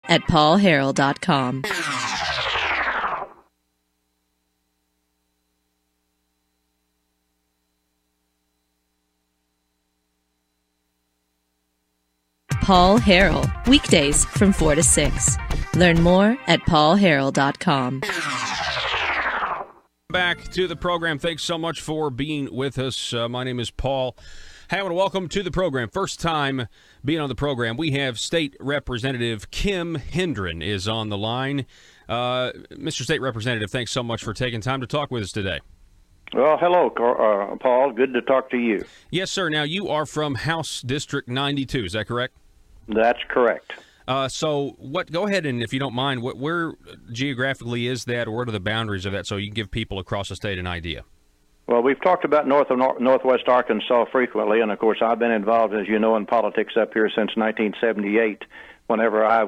at paulharrell.com. Paul Harrell, weekdays from 4 to 6. Learn more at paulharrell.com. Back to the program. Thanks so much for being with us. My name is Paul. Hey, I want to welcome to the program. First time being on the program, we have State Representative Kim Hendren is on the line. Mr. State Representative, thanks so much for taking time to talk with us today. Well, hello, Paul. Good to talk to you. Yes, sir. Now, you are from House District 92. Is that correct? That's correct. So, go ahead and, if you don't mind, where geographically is that, or what are the boundaries of that, so you can give people across the state an idea? Well, we've talked about northwest Arkansas frequently, and of course, I've been involved, as you know, in politics up here since 1978. Whenever I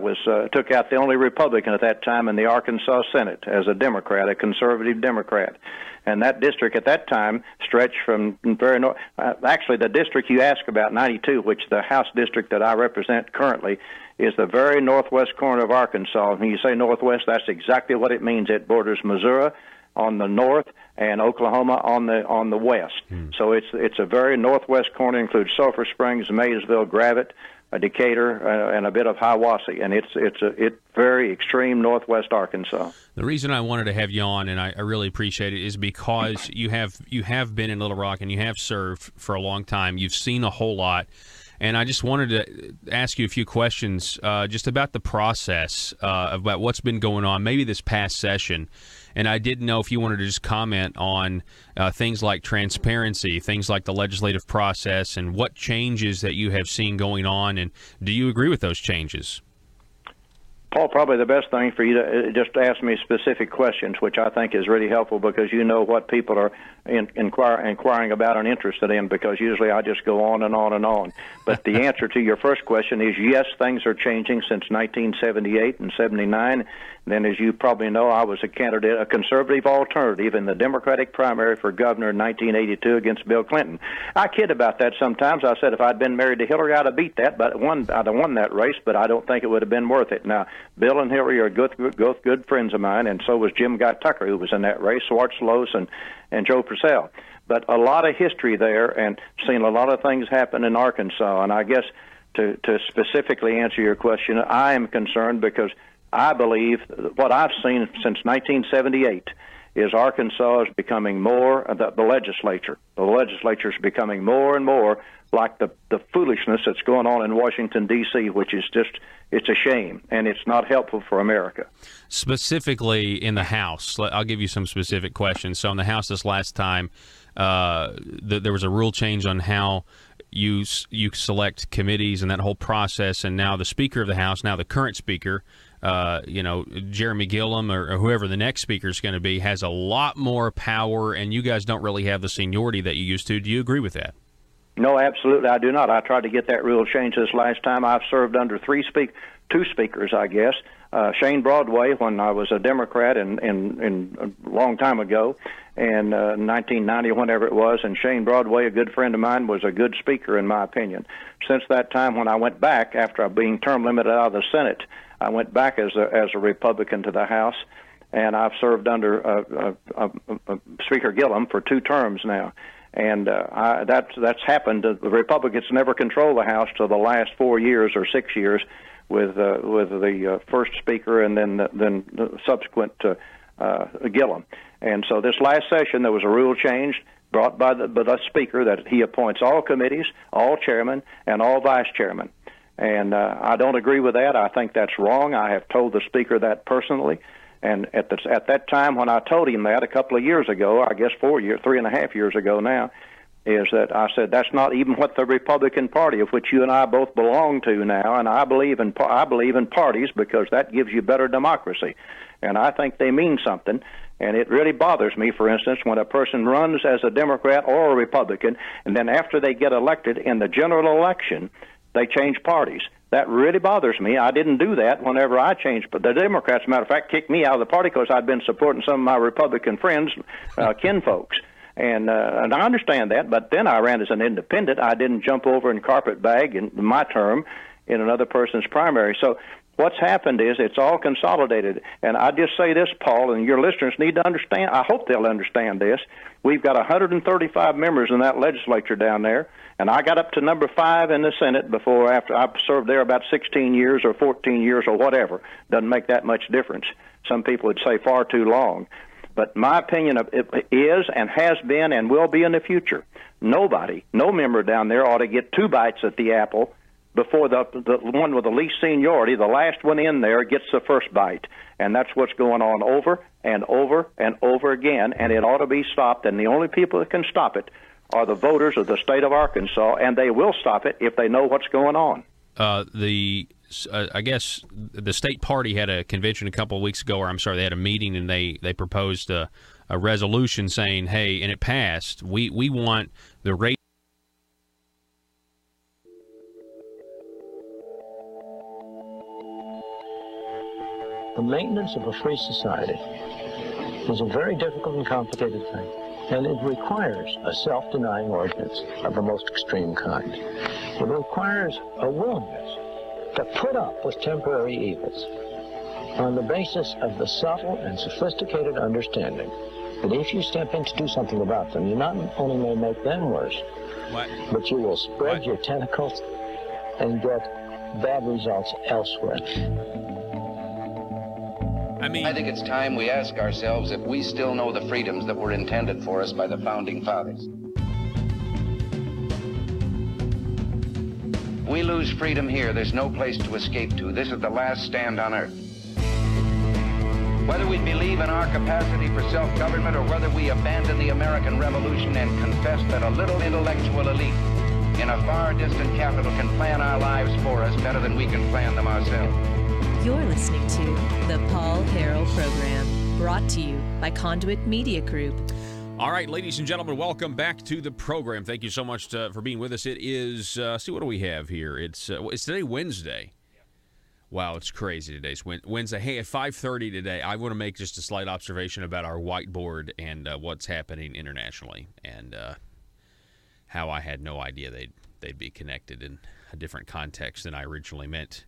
took out the only Republican at that time in the Arkansas Senate as a Democrat, a conservative Democrat. And that district at that time stretched from very north. Actually, the district you asked about, 92, which the House district that I represent currently, is the very northwest corner of Arkansas. When you say northwest, that's exactly what it means. It borders Missouri on the north and Oklahoma on the west. So it's a very northwest corner. Includes Sulphur Springs, Maysville, Gravette, Decatur, and a bit of Hiawassee, and it's very extreme northwest Arkansas. The reason I wanted to have you on, and I really appreciate it, is because you have been in Little Rock and you have served for a long time. You've seen a whole lot, and I just wanted to ask you a few questions just about the process, about what's been going on, maybe this past session. And I didn't know if you wanted to just comment on things like transparency, things like the legislative process, and what changes that you have seen going on, and do you agree with those changes? Paul, probably the best thing for you to just ask me specific questions, which I think is really helpful because you know what people are inquiring about and interested in, because usually I just go on and on and on. But the answer to your first question is yes, things are changing since 1978 and 79. Then, as you probably know, I was a candidate, a conservative alternative in the Democratic primary for governor in 1982 against Bill Clinton. I kid about that sometimes. I said if I'd been married to Hillary, I'd have beat that, but I'd have won that race, but I don't think it would have been worth it. Now, Bill and Hillary are both good friends of mine, and so was Jim Guy Tucker, who was in that race, Schwartz-Loos, and Joe Purcell. But a lot of history there, and seen a lot of things happen in Arkansas. And I guess to specifically answer your question, I am concerned because I believe what I've seen since 1978 is Arkansas is becoming more, the legislature is becoming more and more like the foolishness that's going on in Washington, D.C., which is just, it's a shame, and it's not helpful for America. Specifically in the House, I'll give you some specific questions. So in the House this last time, there was a rule change on how you select committees and that whole process, and now the Speaker of the House, now the current Speaker, Jeremy Gillum or whoever the next speaker is going to be, has a lot more power, and you guys don't really have the seniority that you used to. Do you agree with that? No, absolutely, I do not. I tried to get that rule changed this last time. I've served under two speakers, I guess. Shane Broadway, when I was a Democrat in a long time ago, and 1990, whenever it was, and Shane Broadway, a good friend of mine, was a good speaker in my opinion. Since that time, when I went back after being term limited out of the Senate, I went back as a Republican to the House, and I've served under Speaker Gillum for 2 terms now. And that's happened. The Republicans never controlled the House till the last 4 years or 6 years, with the first speaker and then the subsequent Gillum. And so this last session, there was a rule change brought by the speaker that he appoints all committees, all chairmen, and all vice chairmen. And I don't agree with that. I think that's wrong. I have told the speaker that personally. And at that time, when I told him that a couple of years ago, I guess 3.5 years ago now, is that I said that's not even what the Republican Party, of which you and I both belong to now, and I believe in parties because that gives you better democracy, and I think they mean something. And it really bothers me, for instance, when a person runs as a Democrat or a Republican, and then after they get elected in the general election, they change parties. That really bothers me. I didn't do that whenever I changed, but the Democrats, matter of fact, kicked me out of the party because I'd been supporting some of my Republican friends, kinfolks. And I understand that, but then I ran as an independent. I didn't jump over and carpetbag in my term in another person's primary. So What's happened is it's all consolidated. And I just say this, Paul, and your listeners need to understand. I hope they'll understand this. We've got 135 members in that legislature down there, and I got up to number 5 in the Senate after I served there about 16 years or 14 years or whatever. Doesn't make that much difference. Some people would say far too long. But my opinion of it is and has been and will be in the future. No member down there ought to get 2 bites at the apple before the one with the least seniority, the last one in there, gets the first bite. And that's what's going on over and over and over again, and it ought to be stopped. And the only people that can stop it are the voters of the state of Arkansas, and they will stop it if they know what's going on. I guess the state party had a convention a couple of weeks ago, they had a meeting, and they proposed a resolution saying, hey, and it passed, we want the rate. The maintenance of a free society is a very difficult and complicated thing, and it requires a self-denying ordinance of the most extreme kind. It requires a willingness to put up with temporary evils on the basis of the subtle and sophisticated understanding that if you step in to do something about them, you not only may make them worse, but you will spread your tentacles and get bad results elsewhere. I think it's time we ask ourselves if we still know the freedoms that were intended for us by the Founding Fathers. We lose freedom here, there's no place to escape to. This is the last stand on earth. Whether we believe in our capacity for self-government or whether we abandon the American Revolution and confess that a little intellectual elite in a far distant capital can plan our lives for us better than we can plan them ourselves. You're listening to the Paul Harrell Program, brought to you by Conduit Media Group. All right, ladies and gentlemen, welcome back to the program. Thank you so much for being with us. It is, see, what do we have here? It's today Wednesday. Wow, it's crazy. Today's Wednesday. Hey, at 5:30 today, I want to make just a slight observation about our whiteboard and what's happening internationally, and how I had no idea they'd be connected in a different context than I originally meant.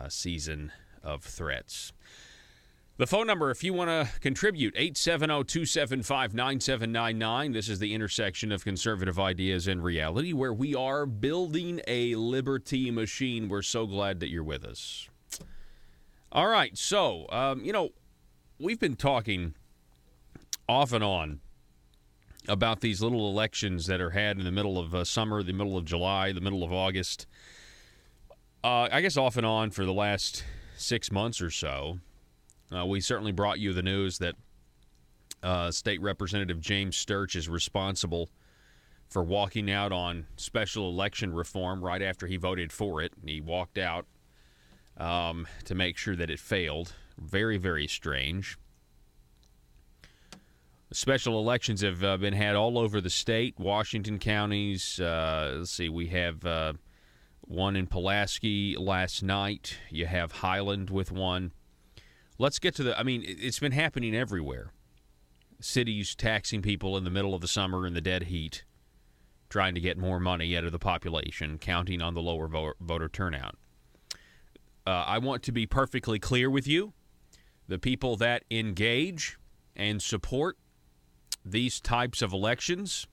Season of threats. The phone number, if you want to contribute, 870-275-9799. This is the intersection of conservative ideas and reality, where we are building a liberty machine. We're so glad that you're with us. All right, so, we've been talking off and on about these little elections that are had in the middle of summer, the middle of July, the middle of August. I guess off and on for the last 6 months or so. We certainly brought you the news that State Representative James Sturch is responsible for walking out on special election reform right after he voted for it. He walked out to make sure that it failed. Very, very strange. Special elections have been had all over the state, Washington counties. Let's see, we have one in Pulaski last night. You have Highland with one. Let's get to it's been happening everywhere. Cities taxing people in the middle of the summer in the dead heat, trying to get more money out of the population, counting on the lower voter turnout. I want to be perfectly clear with you. The people that engage and support these types of elections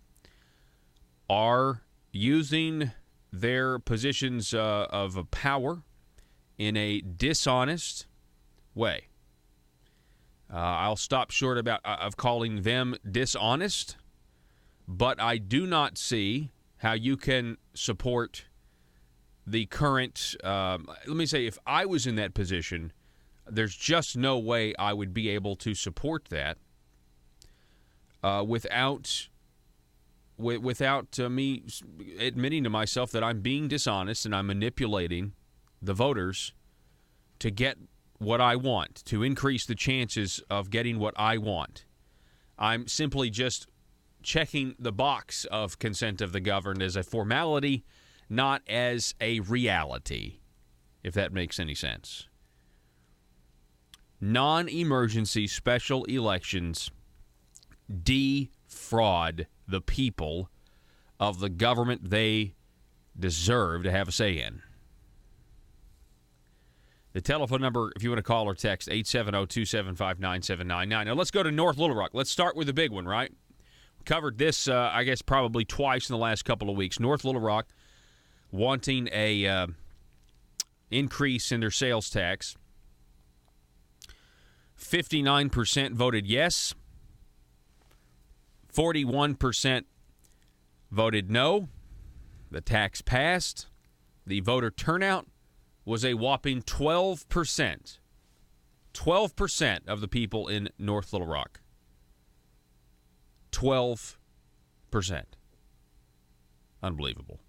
are using their positions of power in a dishonest way. I'll stop short of calling them dishonest, but I do not see how you can support the current, let me say, if I was in that position, there's just no way I would be able to support that without me admitting to myself that I'm being dishonest and I'm manipulating the voters to get what I want, to increase the chances of getting what I want. I'm simply just checking the box of consent of the governed as a formality, not as a reality, if that makes any sense. Non-emergency special elections defraud the people of the government they deserve to have a say in. The telephone number, if you want to call or text, 870-275-9799. Now, let's go to North Little Rock. Let's start with the big one, right? Covered this, I guess, probably twice in the last couple of weeks. North Little Rock wanting a increase in their sales tax. 59% voted yes. 41% voted no. The tax passed. The voter turnout was a whopping 12%. 12% of the people in North Little Rock. 12%. Unbelievable.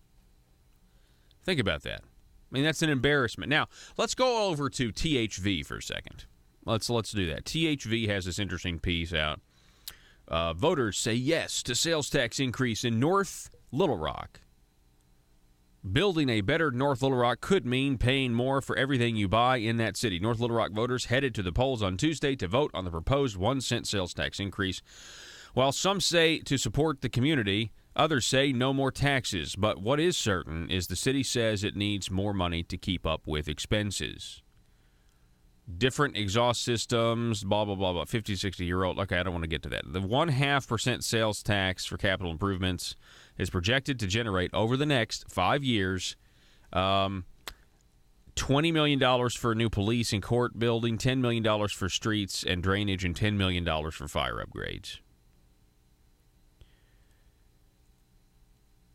Think about that. I mean, that's an embarrassment. Now, let's go over to THV for a second. Let's do that. THV has this interesting piece out. Voters say yes to sales tax increase in North Little Rock. Building a better North Little Rock could mean paying more for everything you buy in that city. North Little Rock voters headed to the polls on Tuesday to vote on the proposed 1-cent sales tax increase. While some say to support the community, others say no more taxes. But what is certain is the city says it needs more money to keep up with expenses. Different exhaust systems, blah, blah, blah, blah, 50, 60-year-old. Okay, I don't want to get to that. The 0.5% sales tax for capital improvements is projected to generate over the next 5 years $20 million for a new police and court building, $10 million for streets and drainage, and $10 million for fire upgrades.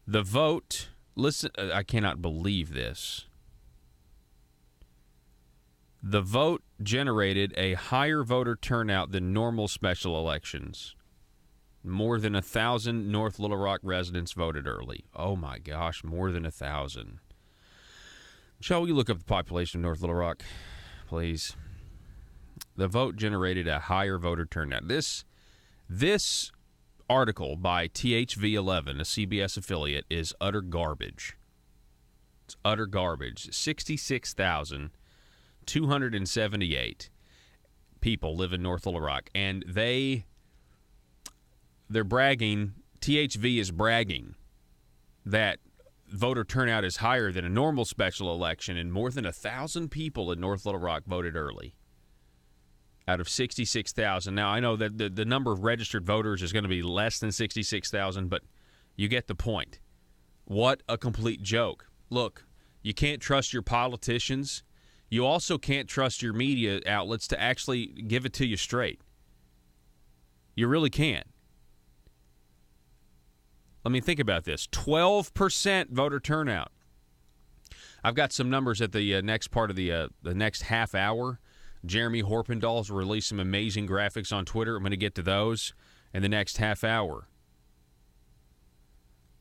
The vote, listen, I cannot believe this. The vote generated a higher voter turnout than normal special elections. More than 1,000 North Little Rock residents voted early. Oh my gosh, more than 1,000. Shall we look up the population of North Little Rock, please? The vote generated a higher voter turnout. This article by THV11, a CBS affiliate, is utter garbage. It's utter garbage. 66,278 people live in North Little Rock, and they're bragging. THV is bragging that voter turnout is higher than a normal special election, and more than 1,000 people in North Little Rock voted early out of 66,000. Now, I know that the number of registered voters is going to be less than 66,000, but you get the point. What a complete joke. Look, you can't trust your politicians. You also can't trust your media outlets to actually give it to you straight. You really can't. Let me think about this. 12% voter turnout. I've got some numbers at the next part of the next half hour. Jeremy Horpendall's released some amazing graphics on Twitter. I'm going to get to those in the next half hour.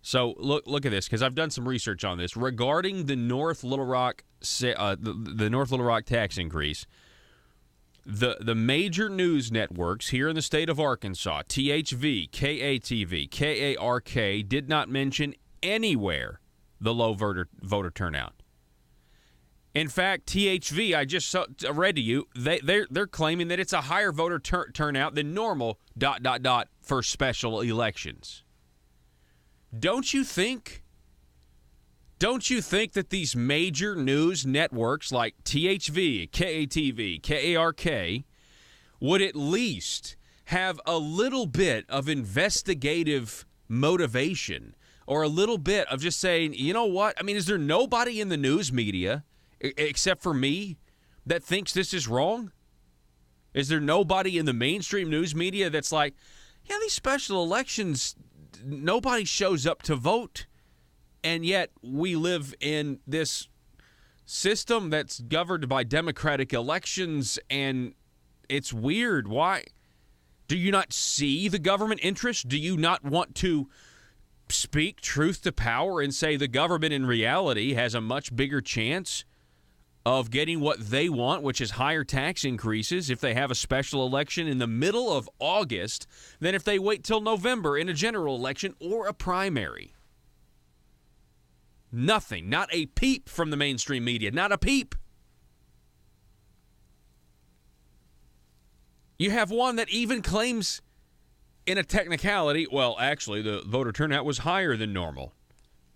So look at this, because I've done some research on this regarding the North Little Rock the North Little Rock tax increase. The major news networks here in the state of Arkansas, THV, KATV, KARK, did not mention anywhere the low voter turnout. In fact, THV, I just read to you, they're claiming that it's a higher voter turnout than normal ... for special elections. Don't you think that these major news networks like THV, KATV, KARK would at least have a little bit of investigative motivation, or a little bit of just saying, you know what? I mean, is there nobody in the news media, except for me, that thinks this is wrong? Is there nobody in the mainstream news media that's like, yeah, these special elections, nobody shows up to vote, and yet we live in this system that's governed by democratic elections, and it's weird. Why? Do you not see the government interest? Do you not want to speak truth to power and say the government in reality has a much bigger chance of getting what they want, which is higher tax increases, if they have a special election in the middle of August than if they wait till November in a general election or a primary? Nothing. Not a peep from the mainstream media. Not a peep. You have one that even claims in a technicality, well, actually, the voter turnout was higher than normal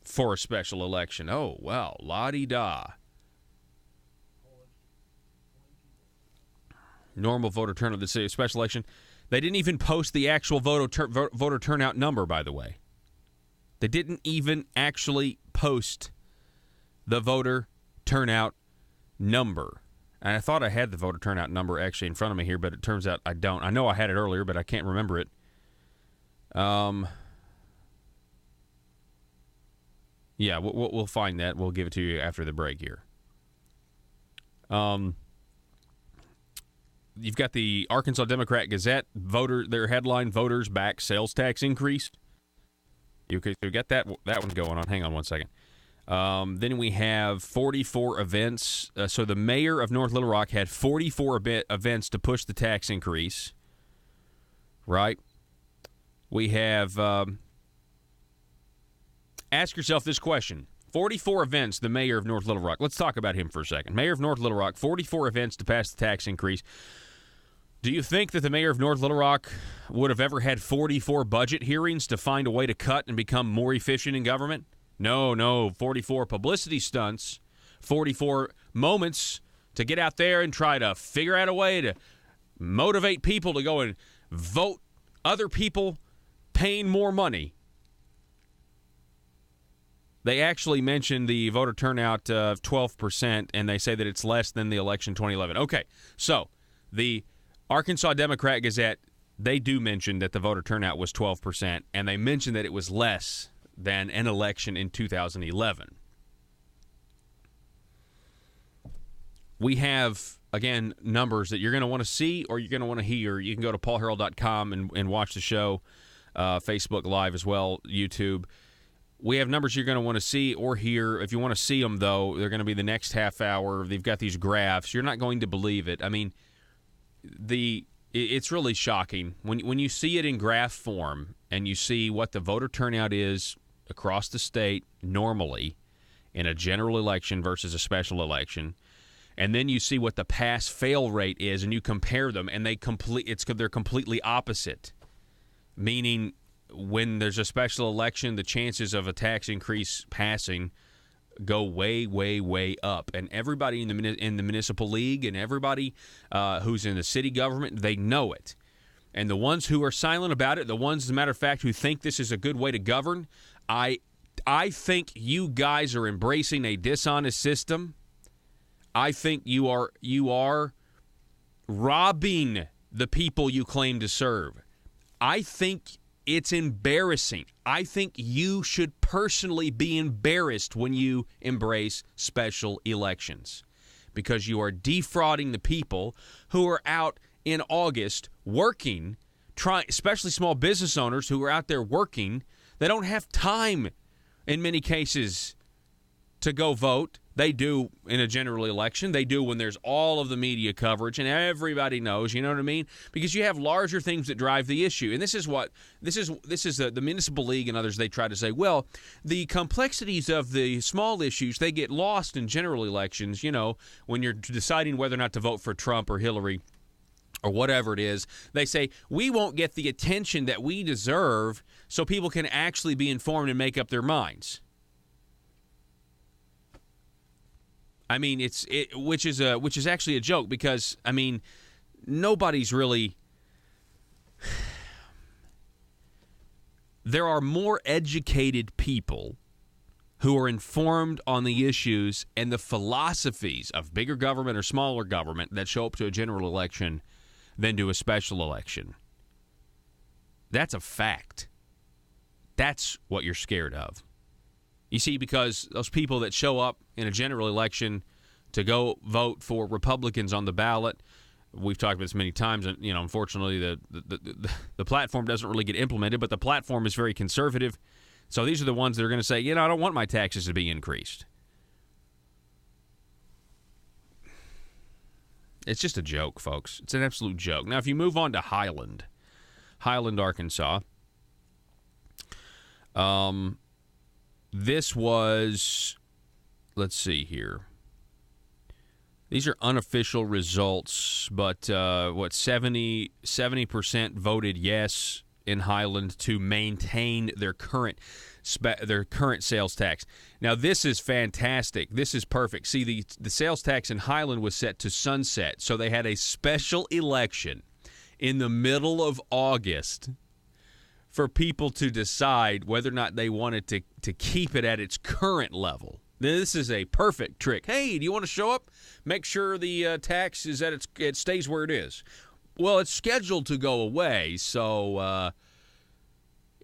for a special election. Oh, well, la-di-da. Normal voter turnout, the special election. They didn't even post the actual voter turnout number, by the way. They didn't even actually post the voter turnout number. And I thought I had the voter turnout number actually in front of me here, but it turns out I don't. I know I had it earlier, but I can't remember it. Yeah, we'll find that. We'll give it to you after the break here. You've got the Arkansas Democrat Gazette, their headline, Voters Back Sales Tax Increase. You got that one going on. Hang on one second. Then we have 44 events. So the mayor of North Little Rock had 44 events to push the tax increase. Right? We have... ask yourself this question. 44 events, the mayor of North Little Rock. Let's talk about him for a second. Mayor of North Little Rock, 44 events to pass the tax increase. Do you think that the mayor of North Little Rock would have ever had 44 budget hearings to find a way to cut and become more efficient in government? No. 44 publicity stunts, 44 moments to get out there and try to figure out a way to motivate people to go and vote other people paying more money. They actually mentioned the voter turnout of 12%, and they say that it's less than the election 2011. Okay, so the Arkansas Democrat Gazette, they do mention that the voter turnout was 12%, and they mention that it was less than an election in 2011. We have, again, numbers that you're going to want to see or you're going to want to hear. You can go to paulharrell.com and watch the show, Facebook Live as well, YouTube. We have numbers you're going to want to see or hear. If you want to see them, though, they're going to be the next half hour. They've got these graphs. You're not going to believe it. I mean, it's really shocking. When you see it in graph form and you see what the voter turnout is across the state normally in a general election versus a special election, and then you see what the pass-fail rate is, and you compare them, and they're completely opposite, meaning when there's a special election, the chances of a tax increase passing go way, way, way up. And everybody in the municipal league and everybody who's in the city government, they know it. And the ones who are silent about it, the ones, as a matter of fact, who think this is a good way to govern, I think you guys are embracing a dishonest system. I think you are robbing the people you claim to serve. I think it's embarrassing. I think you should personally be embarrassed when you embrace special elections because you are defrauding the people who are out in August working, especially small business owners who are out there working. They don't have time in many cases to go vote. They do in a general election. They do when there's all of the media coverage and everybody knows, you know what I mean? Because you have larger things that drive the issue. And this is the municipal league and others, they try to say, well, the complexities of the small issues, they get lost in general elections, when you're deciding whether or not to vote for Trump or Hillary or whatever it is. They say, we won't get the attention that we deserve so people can actually be informed and make up their minds. I mean, which is actually a joke because, I mean, nobody's really... There are more educated people who are informed on the issues and the philosophies of bigger government or smaller government that show up to a general election than to a special election. That's a fact. That's what you're scared of. You see, because those people that show up in a general election to go vote for Republicans on the ballot, we've talked about this many times, and unfortunately the platform doesn't really get implemented, but the platform is very conservative. So these are the ones that are going to say, I don't want my taxes to be increased. It's just a joke, folks. It's an absolute joke. Now, if you move on to Highland, Arkansas, this was, let's see here. These are unofficial results, but 70% voted yes in Highland to maintain their current their current sales tax. Now, this is fantastic. This is perfect. See, the sales tax in Highland was set to sunset, so they had a special election in the middle of August for people to decide whether or not they wanted to keep it at its current level. This is a perfect trick. Hey, do you want to show up? Make sure the tax is at it stays where it is. Well, it's scheduled to go away, so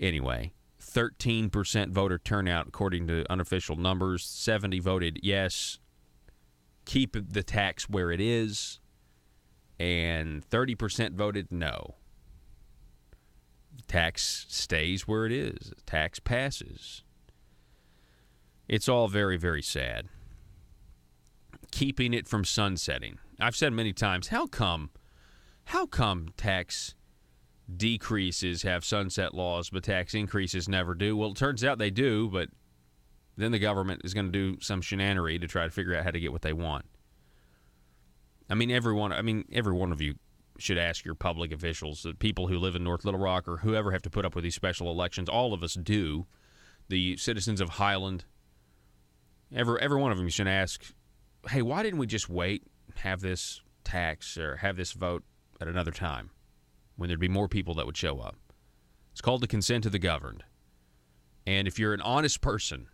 anyway, 13% voter turnout according to unofficial numbers. 70 voted yes, keep the tax where it is, and 30% voted no. Tax stays where it is. Tax passes. It's all very, very sad. Keeping it from sunsetting. I've said many times, how come tax decreases have sunset laws, but tax increases never do? Well, it turns out they do, but then the government is going to do some shenanery to try to figure out how to get what they want. Every one of you should ask your public officials, the people who live in North Little Rock or whoever have to put up with these special elections. All of us do. The citizens of Highland, every one of them, you should ask, hey, why didn't we just wait, have this tax or have this vote at another time when there'd be more people that would show up? It's called the consent of the governed. And if you're an honest person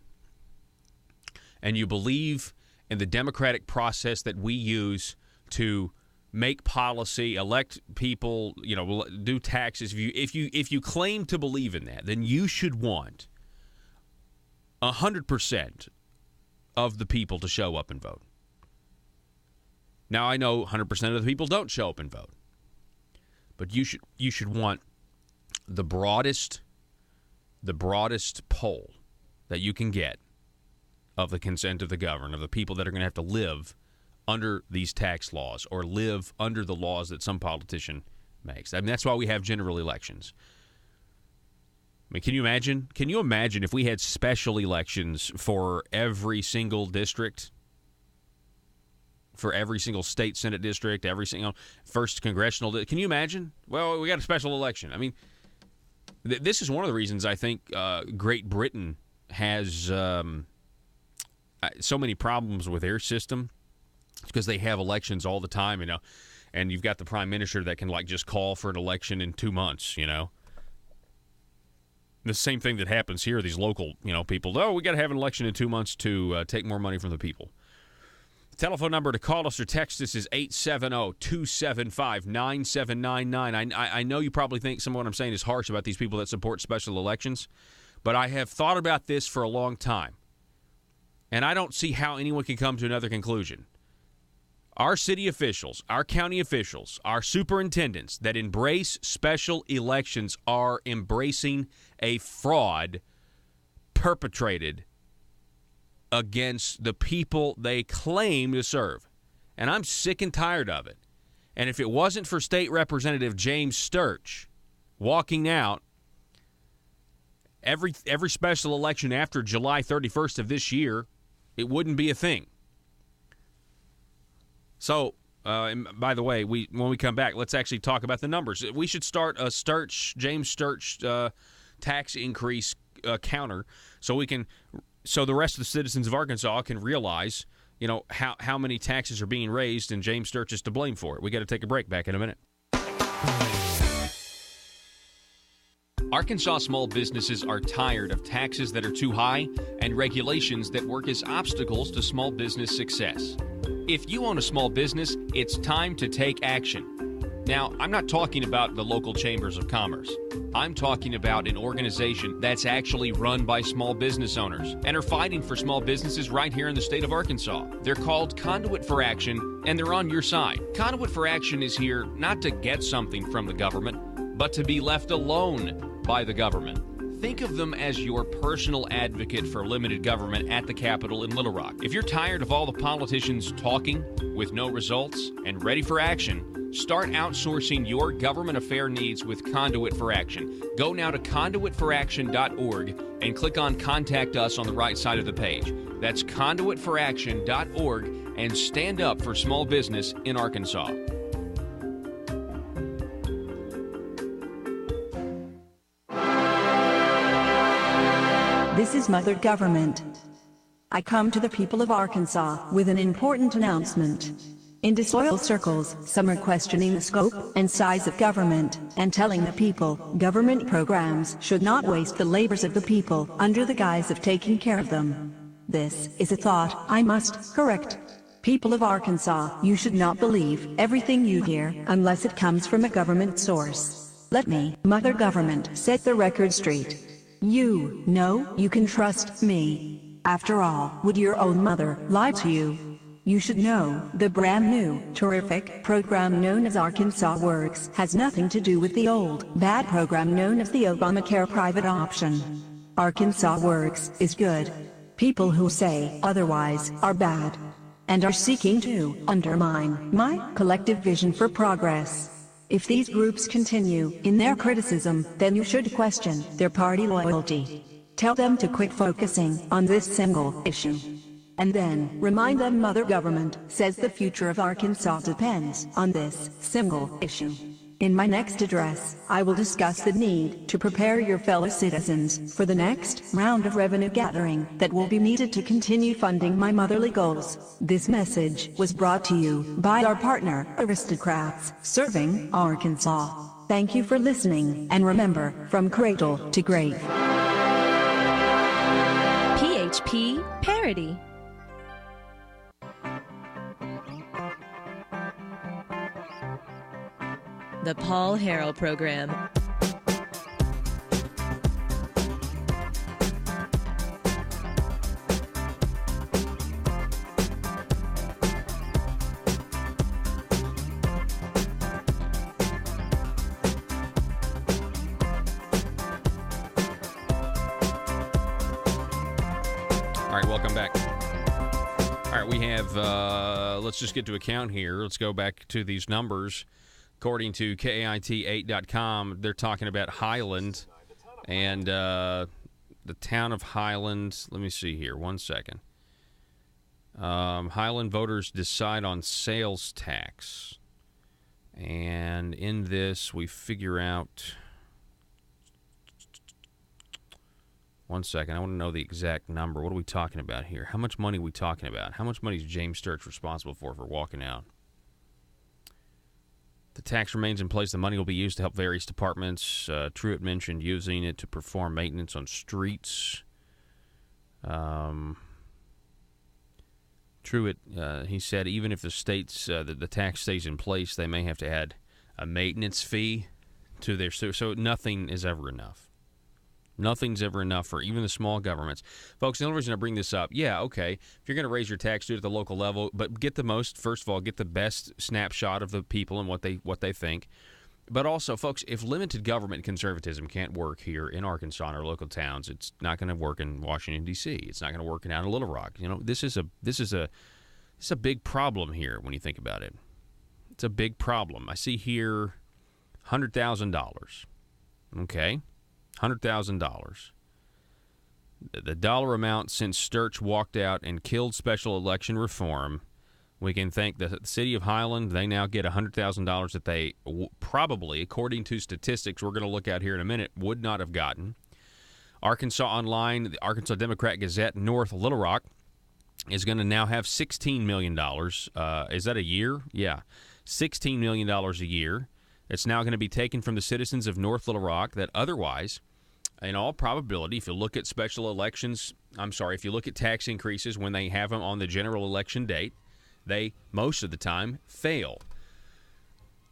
and you believe in the democratic process that we use to make policy, elect people, do taxes, if you claim to believe in that, then you should want 100% of the people to show up and vote. Now, I know 100% of the people don't show up and vote, but you should want the broadest poll that you can get of the consent of the governed, of the people that are going to have to live under these tax laws or live under the laws that some politician makes. That's why we have general elections. Can you imagine? Can you imagine if we had special elections for every single district, for every single state senate district, every single first congressional? Can you imagine? Well, we got a special election. This is one of the reasons I think Great Britain has so many problems with their system. It's because they have elections all the time, and you've got the prime minister that can just call for an election in 2 months, The same thing that happens here, these local, people, we got to have an election in 2 months to take more money from the people. The telephone number to call us or text us is 870-275-9799. I know you probably think some of what I'm saying is harsh about these people that support special elections, but I have thought about this for a long time, and I don't see how anyone can come to another conclusion. Our city officials, our county officials, our superintendents that embrace special elections are embracing a fraud perpetrated against the people they claim to serve. And I'm sick and tired of it. And if it wasn't for State Representative James Sturch walking out every special election after July 31st of this year, it wouldn't be a thing. So, and by the way, when we come back, let's actually talk about the numbers. We should start a James Sturch tax increase counter so the rest of the citizens of Arkansas can realize, how many taxes are being raised and James Sturch is to blame for it. We got to take a break. Back in a minute. Arkansas small businesses are tired of taxes that are too high and regulations that work as obstacles to small business success. If you own a small business, it's time to take action. Now, I'm not talking about the local chambers of commerce. I'm talking about an organization that's actually run by small business owners and are fighting for small businesses right here in the state of Arkansas. They're called Conduit for Action, and they're on your side. Conduit for Action is here not to get something from the government, but to be left alone by the government. Think of them as your personal advocate for limited government at the Capitol in Little Rock. If you're tired of all the politicians talking with no results and ready for action, start outsourcing your government affair needs with Conduit for Action. Go now to conduitforaction.org and click on Contact Us on the right side of the page. That's conduitforaction.org and stand up for small business in Arkansas. This is Mother Government. I come to the people of Arkansas with an important announcement. In disloyal circles, some are questioning the scope and size of government and telling the people government programs should not waste the labors of the people under the guise of taking care of them. This is a thought I must correct. People of Arkansas, you should not believe everything you hear unless it comes from a government source. Let me, Mother Government, set the record straight. You know you can trust me. After all, would your own mother lie to you? You should know, the brand new, terrific program known as Arkansas Works has nothing to do with the old, bad program known as the Obamacare private option. Arkansas Works is good. People who say otherwise are bad and are seeking to undermine my collective vision for progress. If these groups continue in their criticism, then you should question their party loyalty. Tell them to quit focusing on this single issue. And then, remind them Mother Government says the future of Arkansas depends on this single issue. In my next address, I will discuss the need to prepare your fellow citizens for the next round of revenue gathering that will be needed to continue funding my motherly goals. This message was brought to you by our partner, Aristocrats, serving Arkansas. Thank you for listening, and remember, from cradle to grave. PHP Parody. The Paul Harrell Program. All right, welcome back. All right, we have, let's just get to a count here. Let's go back to these numbers. According to KIT8.com, they're talking about Highland and the town of Highland. Let me see here. 1 second. Highland voters decide on sales tax. And in this, we figure out... 1 second. I want to know the exact number. What are we talking about here? How much money are we talking about? How much money is James Sturch responsible for walking out? The tax remains in place. The money will be used to help various departments. Truitt mentioned using it to perform maintenance on streets. Truitt, he said, even if the states the tax stays in place, they may have to add a maintenance fee to their so nothing is ever enough. Nothing's ever enough for even the small governments. Folks, the only reason I bring this up, yeah, okay, if you're going to raise your tax, do it at the local level, but get the most, first of all, get the best snapshot of the people and what they think. But also, folks, if limited government conservatism can't work here in Arkansas and our local towns, it's not going to work in Washington, D.C. It's not going to work down in Little Rock. You know, this is a big problem here when you think about it. It's a big problem. I see here $100,000. Okay. $100,000. The dollar amount since Sturch walked out and killed special election reform, we can thank the city of Highland. They now get $100,000 that they probably, according to statistics we're going to look at here in a minute, would not have gotten. Arkansas Online, the Arkansas Democrat Gazette, North Little Rock, is going to now have $16 million. Is that a year? Yeah. $16 million a year. It's now going to be taken from the citizens of North Little Rock that otherwise, in all probability, if you look at if you look at tax increases when they have them on the general election date, they, most of the time, fail.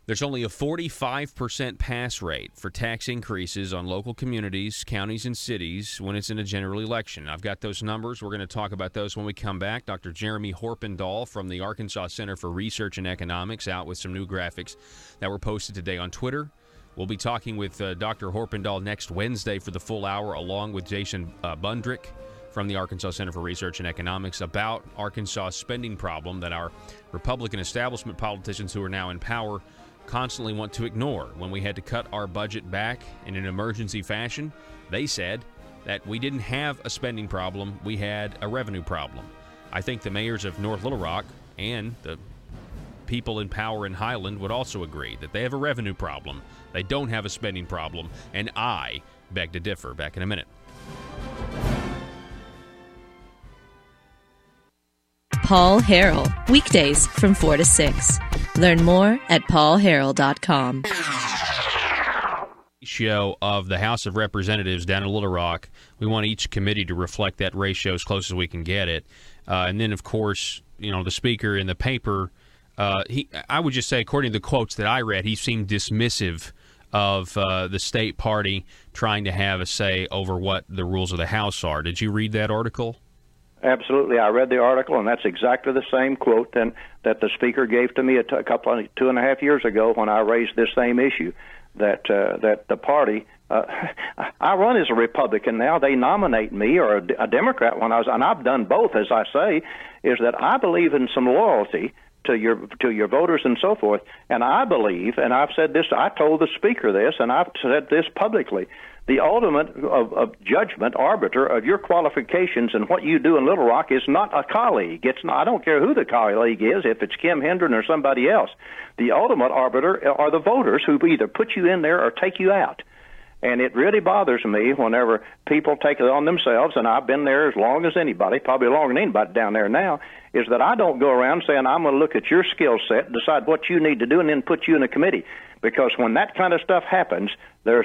There's only a 45% pass rate for tax increases on local communities, counties, and cities when it's in a general election. I've got those numbers. We're going to talk about those when we come back. Dr. Jeremy Horpendahl from the Arkansas Center for Research and Economics out with some new graphics that were posted today on Twitter. We'll be talking with Dr. Horpendahl next Wednesday for the full hour, along with Jason Bundrick from the Arkansas Center for Research and Economics about Arkansas' spending problem that our Republican establishment politicians who are now in power constantly want to ignore. When we had to cut our budget back in an emergency fashion, they said that we didn't have a spending problem, we had a revenue problem. I think the mayors of North Little Rock and the people in power in Highland would also agree that they have a revenue problem. They don't have a spending problem, and I beg to differ. Back in a minute. Paul Harrell, weekdays from 4 to 6. Learn more at paulharrell.com. Ratio of the House of Representatives down in Little Rock. We want each committee to reflect that ratio as close as we can get it. And then, of course, the speaker in the paper, I would just say, according to the quotes that I read, he seemed dismissive of the state party trying to have a say over what the rules of the House are. Did you read that article? Absolutely. I read the article, and that's exactly the same quote that the speaker gave to me a couple of 2.5 years ago when I raised this same issue, that the party, I run as a Republican now. They nominate me, or a Democrat and I've done both, as I say, is that I believe in some loyalty to your voters and so forth. And I believe, and I've said this, I told the speaker this, and I've said this publicly, the ultimate of judgment, arbiter of your qualifications and what you do in Little Rock is not a colleague. It's not, I don't care who the colleague is, if it's Kim Hendren or somebody else. The ultimate arbiter are the voters who either put you in there or take you out. And it really bothers me whenever people take it on themselves, and I've been there as long as anybody, probably longer than anybody down there now, is that I don't go around saying I'm going to look at your skill set, decide what you need to do, and then put you in a committee. Because when that kind of stuff happens, you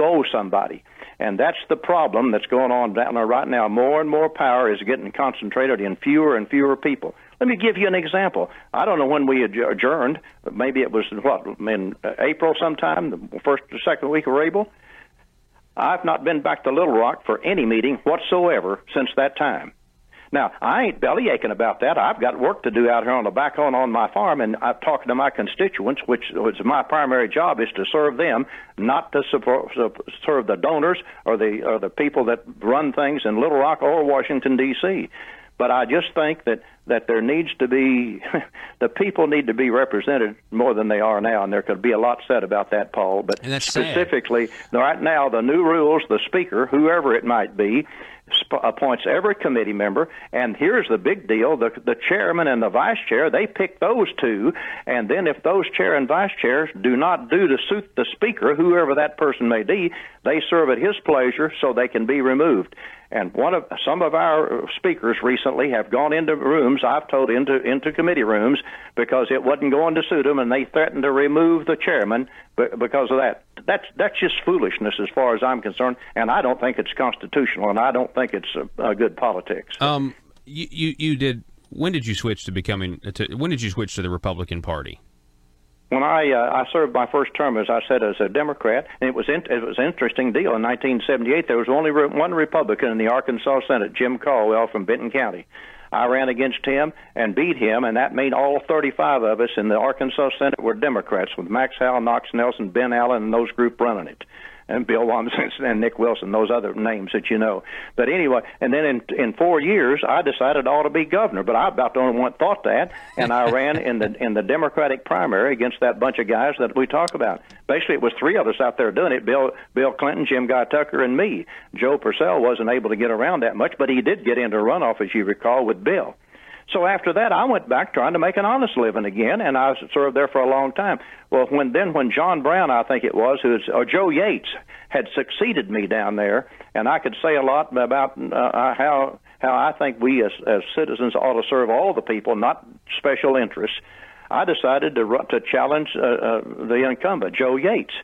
owe somebody. And that's the problem that's going on down there right now. More and more power is getting concentrated in fewer and fewer people. Let me give you an example. I don't know when we adjourned, but maybe it was, in April sometime, the first or second week of April. I've not been back to Little Rock for any meeting whatsoever since that time. Now, I ain't belly aching about that. I've got work to do out here on the back on my farm, and I'm talking to my constituents, which is my primary job, is to serve them, not to serve the donors or the people that run things in Little Rock or Washington, D.C. But I just think that there needs to be, the people need to be represented more than they are now, and there could be a lot said about that, Paul. But specifically, right now, the new rules, the speaker, whoever it might be, appoints every committee member, and here's the big deal, the chairman and the vice chair, they pick those two, and then if those chair and vice chairs do not do to suit the speaker, whoever that person may be, they serve at his pleasure so they can be removed. And some of our speakers recently have gone into rooms, I've told, into committee rooms, because it wasn't going to suit them, and they threatened to remove the chairman because of that. That's just foolishness as far as I'm concerned, and I don't think it's constitutional, and I don't think it's a good politics. You did. When did you switch to when did you switch to the Republican Party? When I served my first term, as I said, as a Democrat, and it was an interesting deal. In 1978, there was only one Republican in the Arkansas Senate, Jim Caldwell from Benton County. I ran against him and beat him, and that made all 35 of us in the Arkansas Senate were Democrats, with Max Howell, Knox Nelson, Ben Allen, and those group running it. And Bill Wamson and Nick Wilson, those other names that you know. But anyway, and then in 4 years, I decided I ought to be governor, but I about the only one that thought that, and I ran in the Democratic primary against that bunch of guys that we talk about. Basically, it was three of us out there doing it, Bill Clinton, Jim Guy Tucker, and me. Joe Purcell wasn't able to get around that much, but he did get into a runoff, as you recall, with Bill. So after that, I went back trying to make an honest living again, and I served there for a long time. Well, when John Brown, I think it was, or Joe Yates, had succeeded me down there, and I could say a lot about how I think we as citizens ought to serve all the people, not special interests, I decided to challenge the incumbent, Joe Yates.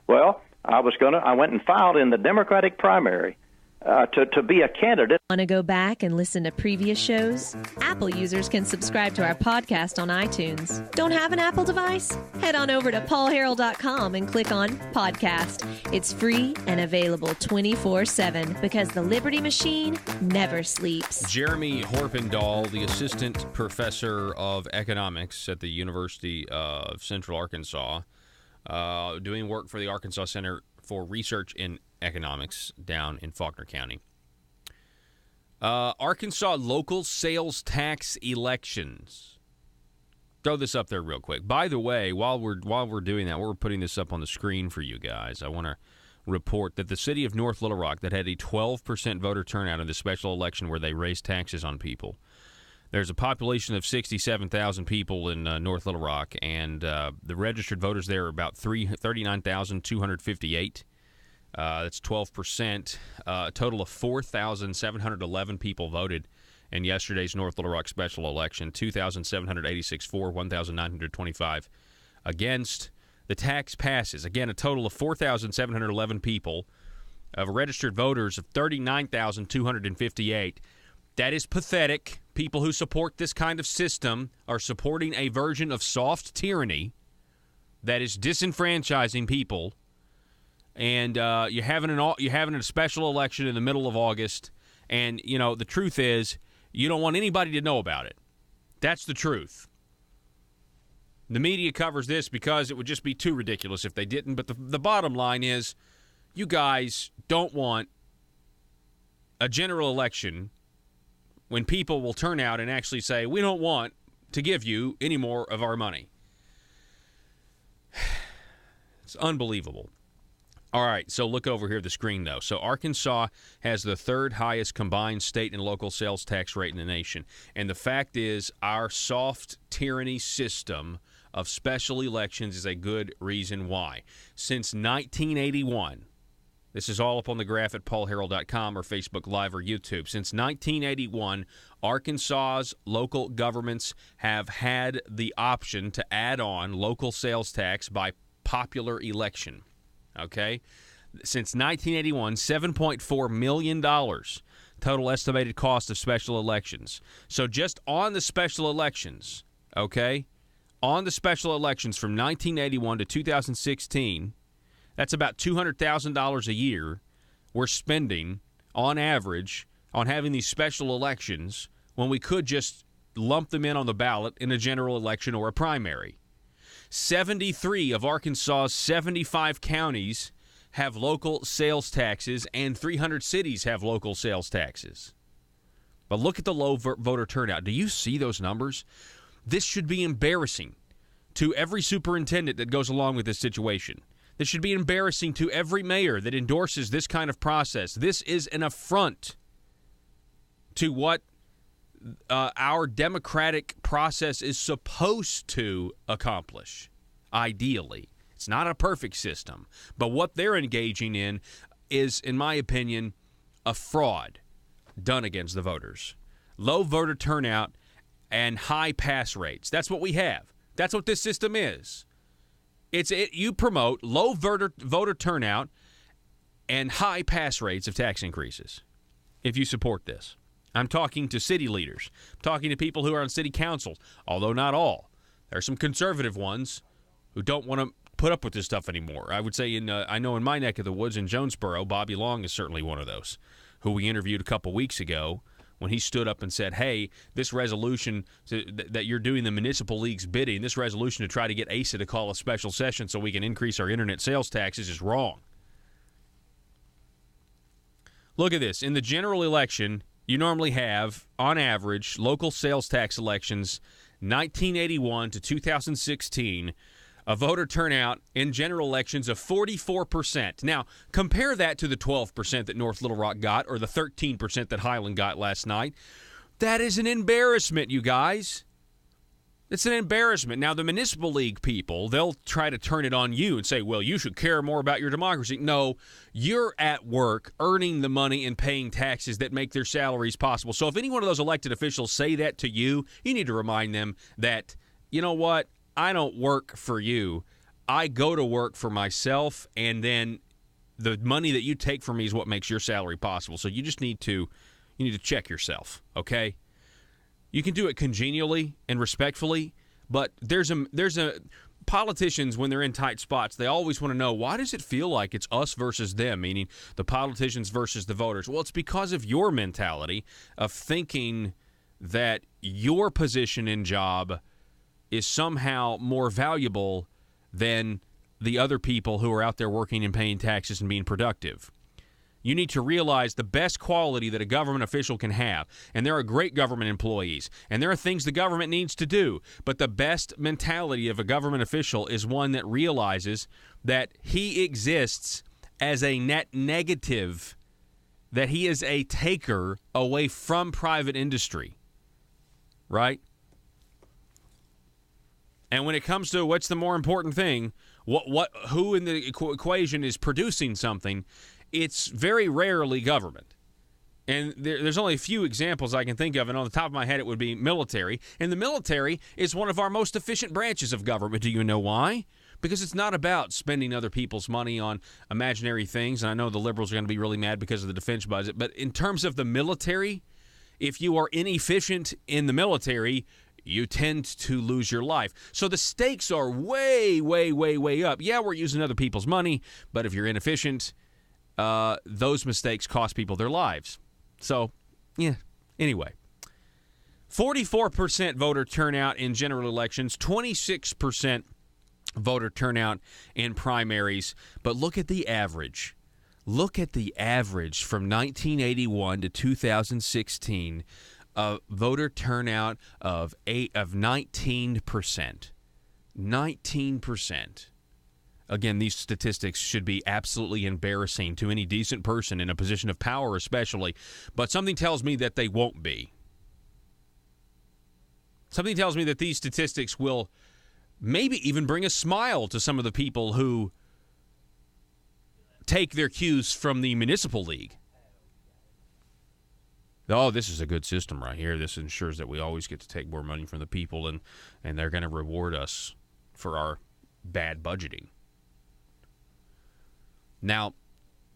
Well, I went and filed in the Democratic primary to be a candidate. Want to go back and listen to previous shows? Apple users can subscribe to our podcast on iTunes. Don't have an Apple device? Head on over to paulharrell.com and click on Podcast. It's free and available 24/7 because the Liberty Machine never sleeps. Jeremy Horpendahl, the assistant professor of economics at the University of Central Arkansas, doing work for the Arkansas Center for Research in Economics down in Faulkner County. Arkansas local sales tax elections. Throw this up there real quick. By the way, while we're doing that, we're putting this up on the screen for you guys. I want to report that the city of North Little Rock, that had a 12% voter turnout in the special election where they raised taxes on people. There's a population of 67,000 people in North Little Rock, and the registered voters there are about 39,258. That's 12%. A total of 4,711 people voted, in yesterday's North Little Rock special election, 2,786 for, 1,925 against. The tax passes. Again, a total of 4,711 people, of registered voters of 39,258. That is pathetic. People who support this kind of system are supporting a version of soft tyranny that is disenfranchising people. And you're having a special election in the middle of August, and the truth is you don't want anybody to know about it. That's the truth. The media covers this because it would just be too ridiculous if they didn't. But the bottom line is, you guys don't want a general election when people will turn out and actually say, we don't want to give you any more of our money. It's unbelievable. All right, so look over here at the screen, though. So Arkansas has the third highest combined state and local sales tax rate in the nation. And the fact is, our soft tyranny system of special elections is a good reason why. Since 1981, this is all up on the graph at paulharrell.com or Facebook Live or YouTube. Since 1981, Arkansas's local governments have had the option to add on local sales tax by popular election. Okay? Since 1981, $7.4 million total estimated cost of special elections. So just on the special elections, okay, on the special elections from 1981 to 2016, that's about $200,000 a year we're spending on average on having these special elections when we could just lump them in on the ballot in a general election or a primary. 73 of Arkansas's 75 counties have local sales taxes, and 300 cities have local sales taxes. But look at the low voter turnout. Do you see those numbers? This should be embarrassing to every superintendent that goes along with this situation. This should be embarrassing to every mayor that endorses this kind of process. This is an affront to what our democratic process is supposed to accomplish, ideally. It's not a perfect system, but what they're engaging in is, in my opinion, a fraud done against the voters. Low voter turnout and high pass rates. That's what we have. That's what this system is. You promote low voter turnout and high pass rates of tax increases if you support this. I'm talking to city leaders. I'm talking to people who are on city councils, although not all. There are some conservative ones who don't want to put up with this stuff anymore. I would say I know in my neck of the woods in Jonesboro, Bobby Long is certainly one of those, who we interviewed a couple weeks ago when he stood up and said, hey, this resolution that you're doing the municipal league's bidding, this resolution to try to get ASA to call a special session so we can increase our internet sales taxes is wrong. Look at this. In the general election, you normally have, on average, local sales tax elections 1981 to 2016, a voter turnout in general elections of 44%. Now, compare that to the 12% that North Little Rock got or the 13% that Highland got last night. That is an embarrassment, you guys. It's an embarrassment. Now, the municipal league people, they'll try to turn it on you and say, well, you should care more about your democracy. No, you're at work earning the money and paying taxes that make their salaries possible. So if any one of those elected officials say that to you, you need to remind them that, you know what, I don't work for you. I go to work for myself, and then the money that you take from me is what makes your salary possible. So you just need to check yourself, okay? You can do it congenially and respectfully, but there's a politicians, when they're in tight spots, they always want to know, why does it feel like it's us versus them, meaning the politicians versus the voters? Well, it's because of your mentality of thinking that your position and job is somehow more valuable than the other people who are out there working and paying taxes and being productive. You need to realize the best quality that a government official can have, and there are great government employees, and there are things the government needs to do, but the best mentality of a government official is one that realizes that he exists as a net negative, that he is a taker away from private industry, right? And when it comes to what's the more important thing, who in the equation is producing something, it's very rarely government. And there's only a few examples I can think of, and on the top of my head it would be military. And the military is one of our most efficient branches of government. Do you know why? Because it's not about spending other people's money on imaginary things. And I know the liberals are going to be really mad because of the defense budget. But in terms of the military, if you are inefficient in the military, you tend to lose your life. So the stakes are way, way, way, way up. Yeah, we're using other people's money, but if you're inefficient, those mistakes cost people their lives. So, yeah, anyway. 44% voter turnout in general elections, 26% voter turnout in primaries. But look at the average. Look at the average from 1981 to 2016 of voter turnout of 19%. 19%. Again, these statistics should be absolutely embarrassing to any decent person in a position of power especially, but something tells me that they won't be. Something tells me that these statistics will maybe even bring a smile to some of the people who take their cues from the municipal league. Oh, this is a good system right here. This ensures that we always get to take more money from the people, and they're going to reward us for our bad budgeting. Now,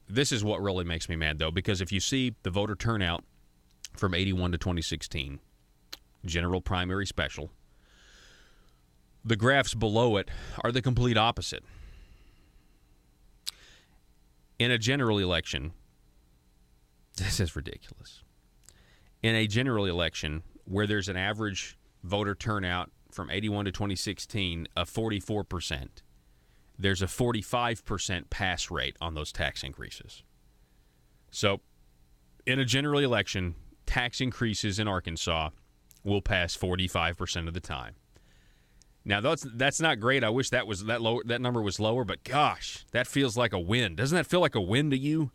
this is what really makes me mad, though, because if you see the voter turnout from 81 to 2016, general, primary, special, the graphs below it are the complete opposite. In a general election, this is ridiculous. In a general election where there's an average voter turnout from 81 to 2016 of 44%, there's a 45% pass rate on those tax increases. So, in a general election, tax increases in Arkansas will pass 45% of the time. Now, that's not great. I wish that number was lower, but gosh, that feels like a win. Doesn't that feel like a win to you?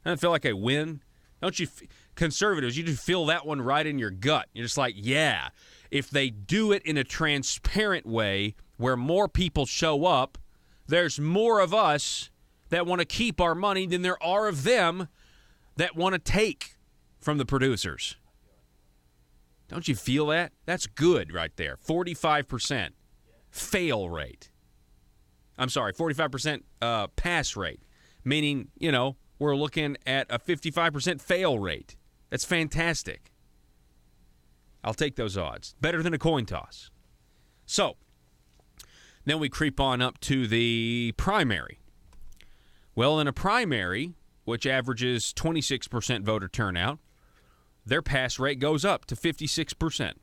Doesn't it feel like a win? Don't you, conservatives, you just feel that one right in your gut. You're just like, yeah, if they do it in a transparent way where more people show up, there's more of us that want to keep our money than there are of them that want to take from the producers. Don't you feel that? That's good right there. 45% fail rate. I'm sorry, 45% pass rate, meaning, we're looking at a 55% fail rate. That's fantastic. I'll take those odds. Better than a coin toss. So, then we creep on up to the primary. Well, in a primary, which averages 26% voter turnout, their pass rate goes up to 56%.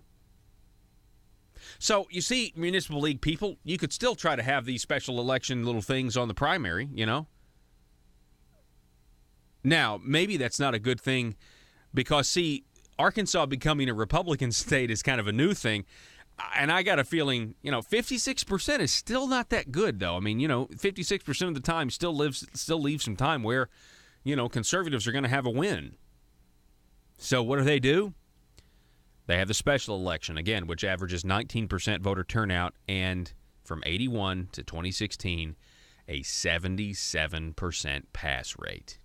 So, you see, municipal league people, you could still try to have these special election little things on the primary, Now, maybe that's not a good thing because, see, Arkansas becoming a Republican state is kind of a new thing. And I got a feeling, 56% is still not that good, though. I mean, 56% of the time still leaves some time where, conservatives are going to have a win. So what do? They have the special election, again, which averages 19% voter turnout, and from 81 to 2016, a 77% pass rate.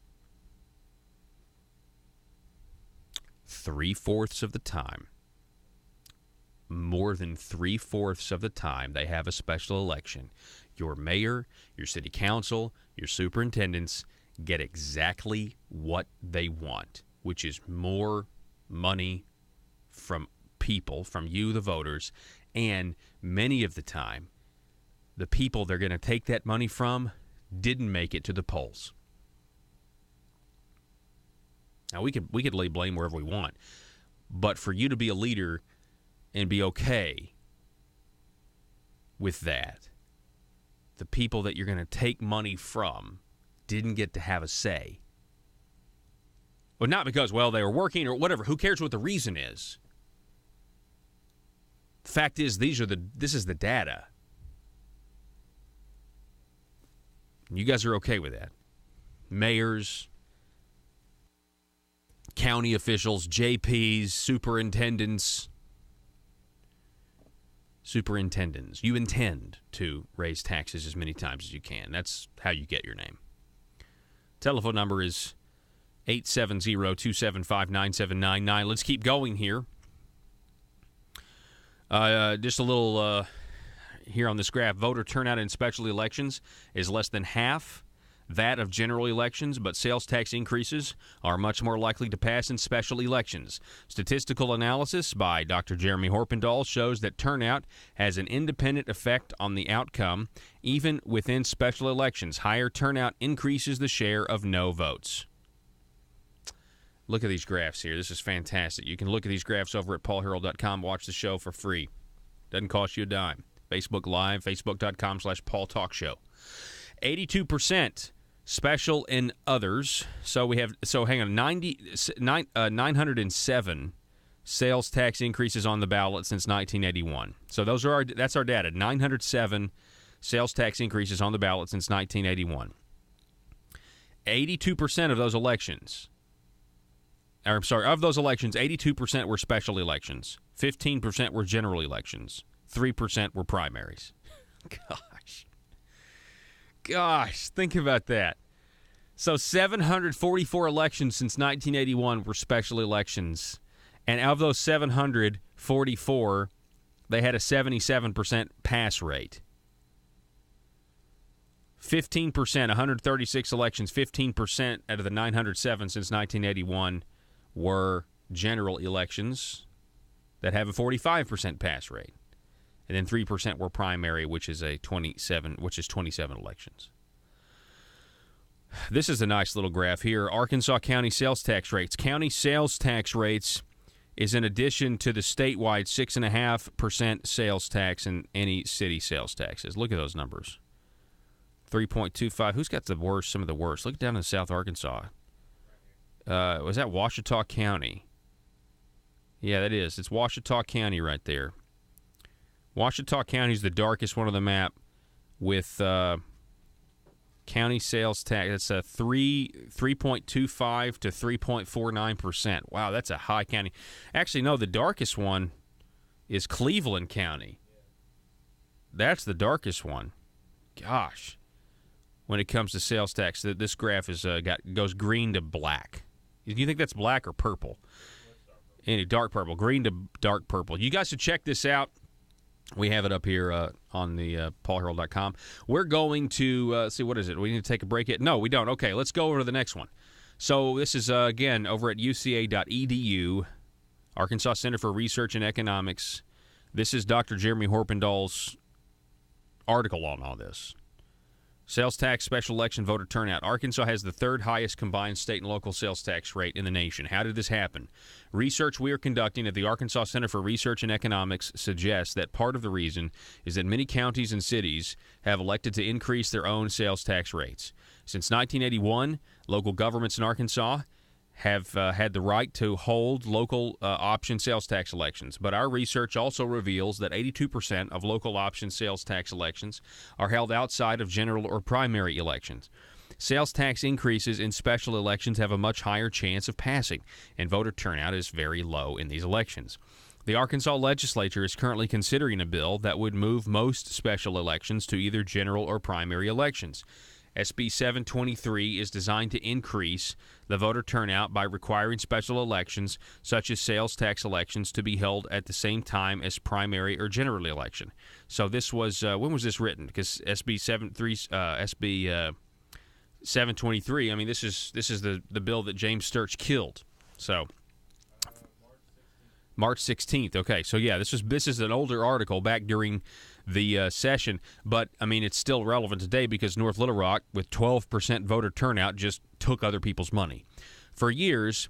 3/4 of the time. More than 3/4 of the time they have a special election. Your mayor, your city council, your superintendents get exactly what they want, which is more money from people, from you, the voters, and many of the time, the people they're going to take that money from didn't make it to the polls. Now, we could lay blame wherever we want, but for you to be a leader and be okay with that, the people that you're going to take money from didn't get to have a say. Well, not because, they were working or whatever. Who cares what the reason is? The fact is, this is the data. You guys are okay with that. Mayors, county officials, JPs, superintendents. You intend to raise taxes as many times as you can. That's how you get your name. Telephone number is 870-275-9799. Let's keep going here. Just a little here on this graph. Voter turnout in special elections is less than half that of general elections, but sales tax increases are much more likely to pass in special elections. Statistical analysis by Dr. Jeremy Horpendahl shows that turnout has an independent effect on the outcome, even within special elections. Higher turnout increases the share of no votes. Look at these graphs here. This is fantastic. You can look at these graphs over at paulharrell.com. Watch the show for free. Doesn't cost you a dime. Facebook Live, facebook.com/Paul Talk Show. 82% special and others. So we have, hang on, 907 sales tax increases on the ballot since 1981. So that's our data. 907 sales tax increases on the ballot since 1981. 82% of those elections, of those elections, 82% were special elections. 15% were general elections. 3% were primaries. Gosh, think about that. So 744 elections since 1981 were special elections. And of those 744, they had a 77% pass rate. 15%, 136 elections, 15% out of the 907 since 1981 were general elections that have a 45% pass rate. And then 3% were primary, which is 27 elections. This is a nice little graph here. Arkansas County sales tax rates. County sales tax rates is in addition to the statewide 6.5% sales tax and any city sales taxes. Look at those numbers. 3.25. Who's got some of the worst? Look down in South Arkansas. Was that Ouachita County? Yeah, that is. It's Ouachita County right there. Ouachita County is the darkest one on the map with county sales tax. That's a 3.25 to 3.49%. Wow, that's a high county. Actually, no, the darkest one is Cleveland County. That's the darkest one. Gosh, when it comes to sales tax, this graph is goes green to black. Do you think that's black or purple? Any dark purple, green to dark purple. You guys should check this out. We have it up here on the paulharrell.com. We're going to see, what is it? We need to take a break yet? No, we don't. Okay, let's go over to the next one. So this is, again, over at uca.edu, Arkansas Center for Research and Economics. This is Dr. Jeremy Horpendahl's article on all this. Sales tax, special election voter turnout. Arkansas has the third highest combined state and local sales tax rate in the nation. How did this happen? Research we are conducting at the Arkansas Center for Research and Economics suggests that part of the reason is that many counties and cities have elected to increase their own sales tax rates. Since 1981, local governments in Arkansas have had the right to hold local option sales tax elections. But our research also reveals that 82% of local option sales tax elections are held outside of general or primary elections. Sales tax increases in special elections have a much higher chance of passing, and voter turnout is very low in these elections. The Arkansas legislature is currently considering a bill that would move most special elections to either general or primary elections. SB 723 is designed to increase the voter turnout by requiring special elections, such as sales tax elections, to be held at the same time as primary or general election. So this was, when was this written? Because SB 723, I mean, this is the bill that James Sturch killed. So March 16th. Okay, so yeah, this is an older article back during the session, but I mean it's still relevant today because North Little Rock, with 12% voter turnout, just took other people's money. For years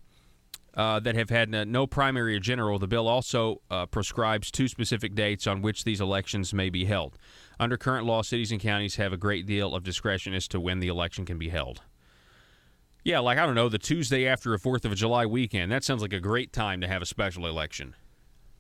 that have had no primary or general, the bill also prescribes two specific dates on which these elections may be held. Under current law, cities and counties have a great deal of discretion as to when the election can be held. Yeah, like, I don't know, the Tuesday after a 4th of July weekend. That sounds like a great time to have a special election.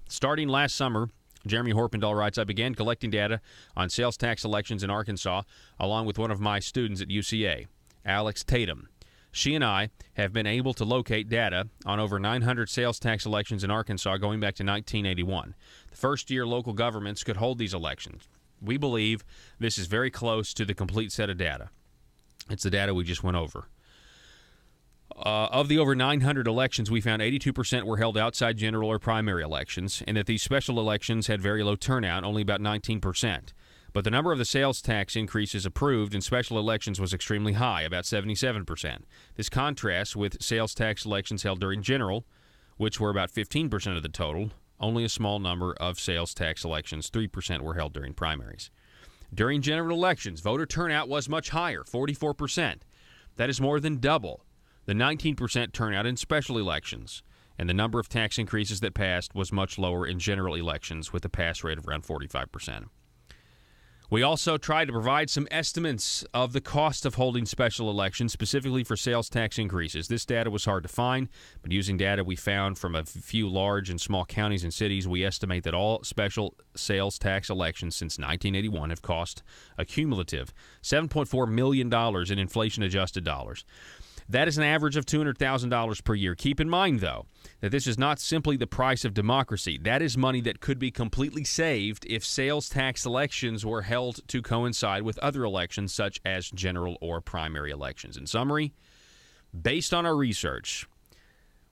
Starting last summer, Jeremy Horpendahl writes, I began collecting data on sales tax elections in Arkansas along with one of my students at UCA, Alex Tatum. She and I have been able to locate data on over 900 sales tax elections in Arkansas going back to 1981. The first year local governments could hold these elections. We believe this is very close to the complete set of data. It's the data we just went over. Of the over 900 elections, we found 82% were held outside general or primary elections, and that these special elections had very low turnout, only about 19%. But the number of the sales tax increases approved in special elections was extremely high, about 77%. This contrasts with sales tax elections held during general, which were about 15% of the total. Only a small number of sales tax elections, 3%, were held during primaries. During general elections, voter turnout was much higher, 44%. That is more than double the 19% turnout in special elections, and the number of tax increases that passed was much lower in general elections, with a pass rate of around 45%. We also tried to provide some estimates of the cost of holding special elections, specifically for sales tax increases. This data was hard to find, but using data we found from a few large and small counties and cities, we estimate that all special sales tax elections since 1981 have cost a cumulative $7.4 million in inflation-adjusted dollars. That is an average of $200,000 per year. Keep in mind, though, that this is not simply the price of democracy. That is money that could be completely saved if sales tax elections were held to coincide with other elections, such as general or primary elections. In summary, based on our research,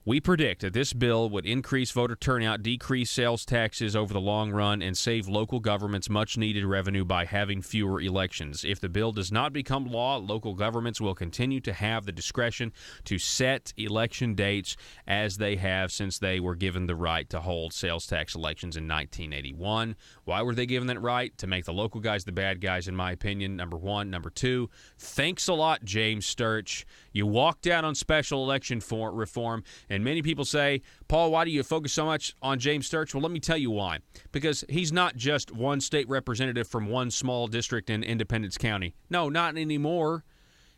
we predict that this bill would increase voter turnout, decrease sales taxes over the long run, and save local governments much-needed revenue by having fewer elections. If the bill does not become law, local governments will continue to have the discretion to set election dates as they have since they were given the right to hold sales tax elections in 1981. Why were they given that right? To make the local guys the bad guys, in my opinion, number one. Number two, thanks a lot, James Sturch. You walked out on special election reform. And many people say, Paul, why do you focus so much on James Sturch? Well, let me tell you why. Because he's not just one state representative from one small district in Independence County. No, not anymore.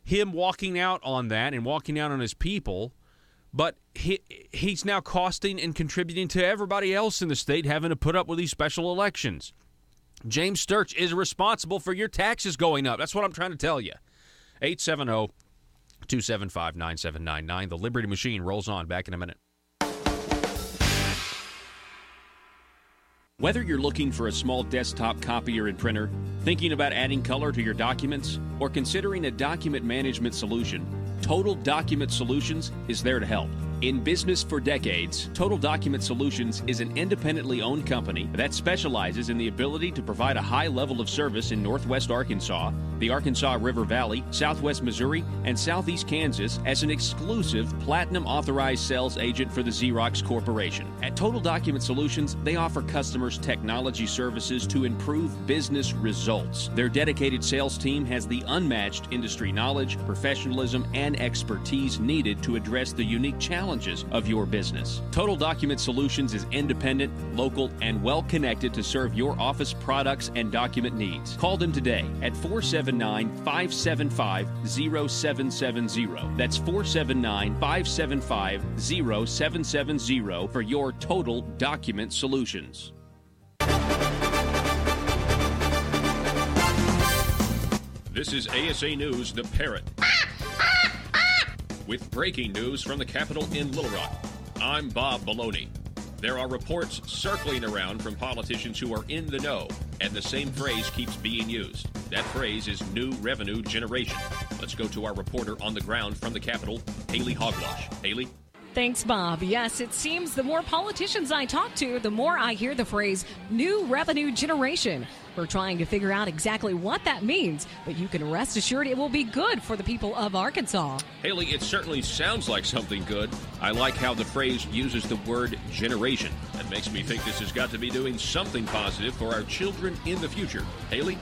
Him walking out on that and walking out on his people, but he's now costing and contributing to everybody else in the state having to put up with these special elections. James Sturch is responsible for your taxes going up. That's what I'm trying to tell you. 870-275-9799. The Liberty Machine rolls on. Back in a minute. Whether you're looking for a small desktop copier and printer, thinking about adding color to your documents, or considering a document management solution, Total Document Solutions is there to help. In business for decades, Total Document Solutions is an independently owned company that specializes in the ability to provide a high level of service in Northwest Arkansas, the Arkansas River Valley, Southwest Missouri, and Southeast Kansas as an exclusive Platinum Authorized Sales Agent for the Xerox Corporation. At Total Document Solutions, they offer customers technology services to improve business results. Their dedicated sales team has the unmatched industry knowledge, professionalism, and expertise needed to address the unique challenges of your business. Total Document Solutions is independent, local, and well-connected to serve your office products and document needs. Call them today at 479-575-0770. That's 479-575-0770 for your Total Document Solutions. This is ASA News, The Parrot. With breaking news from the Capitol in Little Rock. I'm Bob Maloney. There are reports circling around from politicians who are in the know, and the same phrase keeps being used. That phrase is new revenue generation. Let's go to our reporter on the ground from the Capitol, Haley Hogwash. Haley? Thanks, Bob. Yes, it seems the more politicians I talk to, the more I hear the phrase new revenue generation. We're trying to figure out exactly what that means, but you can rest assured it will be good for the people of Arkansas. Haley, it certainly sounds like something good. I like how the phrase uses the word generation. That makes me think this has got to be doing something positive for our children in the future. Haley?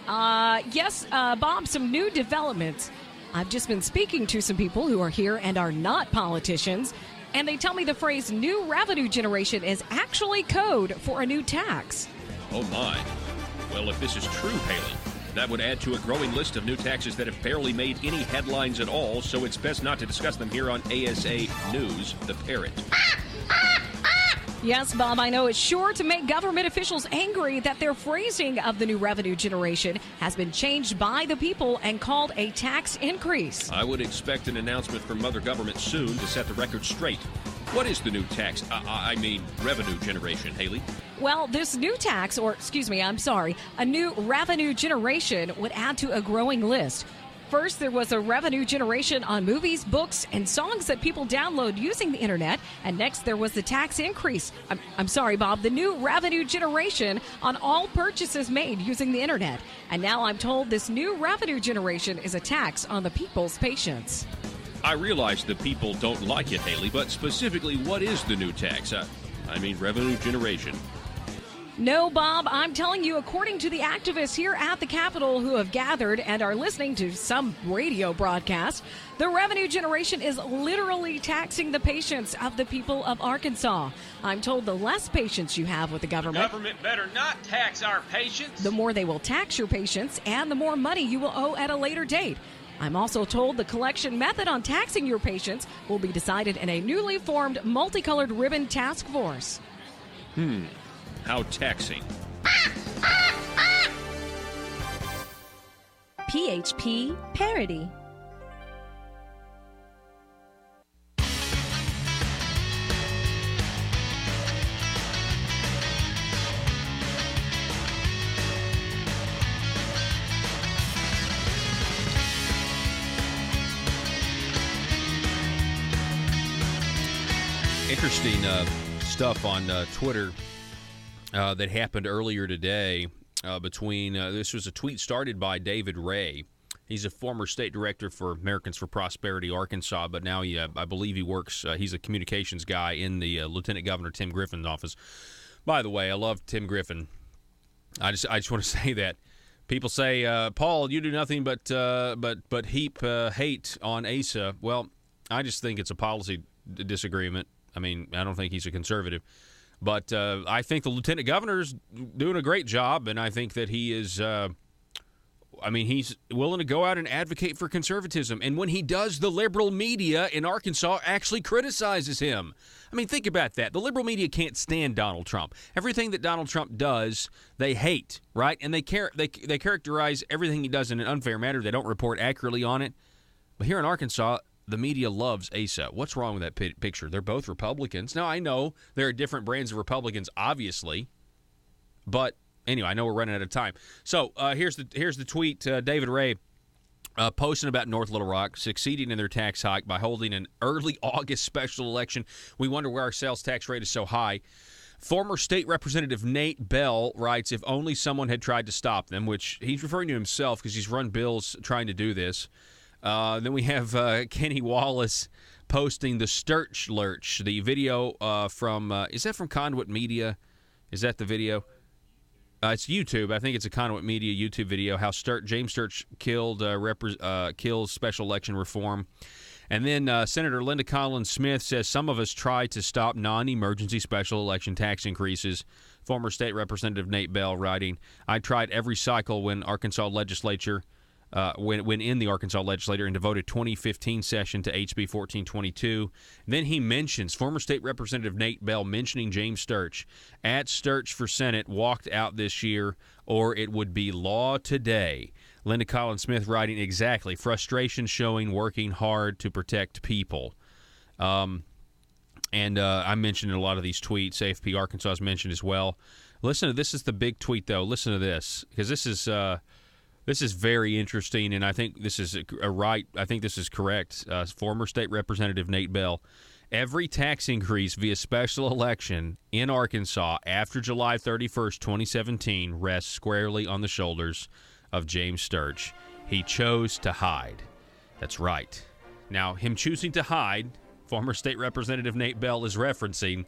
Yes, Bob, some new developments. I've just been speaking to some people who are here and are not politicians, and they tell me the phrase new revenue generation is actually code for a new tax. Oh, my. Well, if this is true, Haley, that would add to a growing list of new taxes that have barely made any headlines at all, so it's best not to discuss them here on ASA News, The Parrot. Yes, Bob, I know it's sure to make government officials angry that their phrasing of the new revenue generation has been changed by the people and called a tax increase. I would expect an announcement from Mother Government soon to set the record straight. What is the new tax? Revenue generation, Haley? Well, this new tax, a new revenue generation would add to a growing list. First, there was a revenue generation on movies, books, and songs that people download using the internet. And next, there was the tax increase. I'm sorry, Bob, the new revenue generation on all purchases made using the internet. And now I'm told this new revenue generation is a tax on the people's patience. I realize the people don't like it, Haley, but specifically, what is the new tax? I mean, revenue generation. No, Bob, I'm telling you, according to the activists here at the Capitol who have gathered and are listening to some radio broadcast, the revenue generation is literally taxing the patience of the people of Arkansas. I'm told the less patience you have with the government better not tax our patience. The more they will tax your patience and the more money you will owe at a later date. I'm also told the collection method on taxing your patience will be decided in a newly formed multicolored ribbon task force. How taxing. PHP Parody. Interesting stuff on Twitter that happened earlier today between this was a tweet started by David Ray. He's a former state director for Americans for Prosperity, Arkansas, but now I believe he works, he's a communications guy in the Lieutenant Governor Tim Griffin's office. By the way, I love Tim Griffin. I just want to say that. People say, Paul, you do nothing but heap hate on Asa. Well, I just think it's a policy disagreement. I mean, I don't think he's a conservative. But I think the lieutenant governor's doing a great job, and I think that he is, he's willing to go out and advocate for conservatism. And when he does, the liberal media in Arkansas actually criticizes him. I mean, think about that. The liberal media can't stand Donald Trump. Everything that Donald Trump does, they hate, right? And they characterize everything he does in an unfair manner. They don't report accurately on it. But here in Arkansas, the media loves Asa. What's wrong with that picture? They're both Republicans. Now, I know there are different brands of Republicans, obviously. But anyway, I know we're running out of time. So here's the tweet. David Ray posting about North Little Rock succeeding in their tax hike by holding an early August special election. We wonder why our sales tax rate is so high. Former State Representative Nate Bell writes, if only someone had tried to stop them, which he's referring to himself because he's run bills trying to do this. Then we have Kenny Wallace posting the Sturch Lurch, the video from, is that from Conduit Media? Is that the video? It's YouTube. I think it's a Conduit Media YouTube video, how James Sturch kills special election reform. And then Senator Linda Collins Smith says, some of us try to stop non-emergency special election tax increases. Former State Representative Nate Bell writing, I tried every cycle when Arkansas legislature when in the Arkansas legislature and devoted 2015 session to HB 1422. Then he mentions former State Representative Nate Bell mentioning James Sturch. At Sturch for Senate walked out this year, or it would be law today. Linda Collins Smith writing, exactly, frustration showing, working hard to protect people. And I mentioned in a lot of these tweets, AFP Arkansas is mentioned as well. Listen to this is the big tweet, though. Listen to this, because this is very interesting, and I think this is I think this is correct. Former State Representative Nate Bell. Every tax increase via special election in Arkansas after July 31st, 2017 rests squarely on the shoulders of James Sturch. He chose to hide. That's right. Now, him choosing to hide, former State Representative Nate Bell is referencing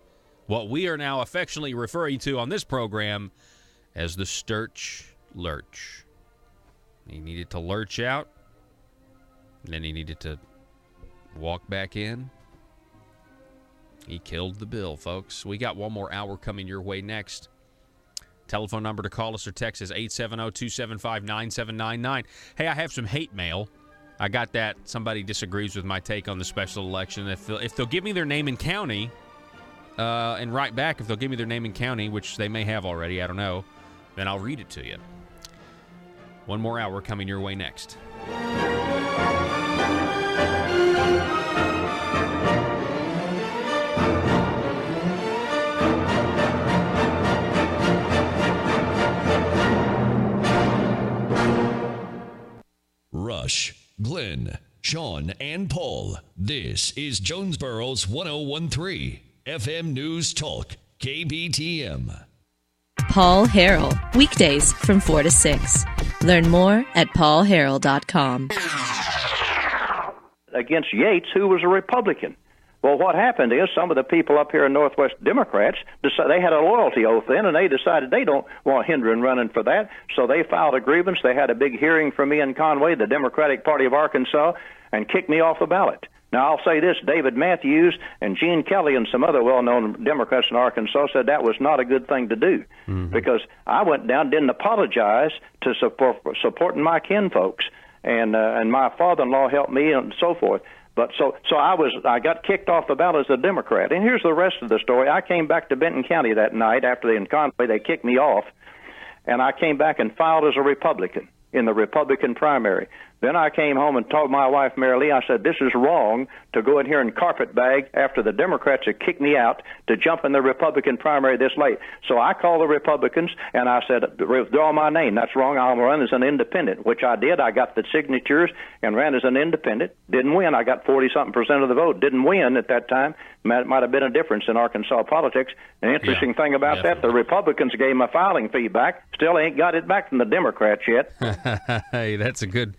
what we are now affectionately referring to on this program as the Sturch Lurch. He needed to lurch out, and then he needed to walk back in. He killed the bill, folks. We got one more hour coming your way next. Telephone number to call us or text is 870-275-9799. Hey, I have some hate mail. I got that. Somebody disagrees with my take on the special election. If they'll give me their name and county, and write back if they'll give me their name and county, which they may have already, I don't know, then I'll read it to you. One more hour coming your way next. Rush Glenn, Sean, and Paul. This is Jonesboro's 1013 FM News Talk, KBTM. Paul Harrell, weekdays from 4 to 6. Learn more at paulharrell.com. Against Yates, who was a Republican. Well, what happened is some of the people up here in Northwest Democrats, they had a loyalty oath then, and they decided they don't want Hendren running for that, so they filed a grievance. They had a big hearing for me in Conway, the Democratic Party of Arkansas, and kicked me off the ballot. Now, I'll say this, David Matthews and Gene Kelly and some other well-known Democrats in Arkansas said that was not a good thing to do, because I went down, didn't apologize to supporting my kinfolks, and my father-in-law helped me and so forth. But so I got kicked off the ballot as a Democrat. And here's the rest of the story. I came back to Benton County that night after in Conway they kicked me off, and I came back and filed as a Republican in the Republican primary. Then I came home and told my wife, Mary Lee, I said, this is wrong to go in here and carpetbag after the Democrats had kicked me out to jump in the Republican primary this late. So I called the Republicans, and I said, withdraw my name. That's wrong. I'll run as an independent, which I did. I got the signatures and ran as an independent. Didn't win. I got 40-something% of the vote. Didn't win at that time. Might have been a difference in Arkansas politics. An interesting thing about that, the Republicans gave my filing fee back. Still ain't got it back from the Democrats yet. Hey, that's a good...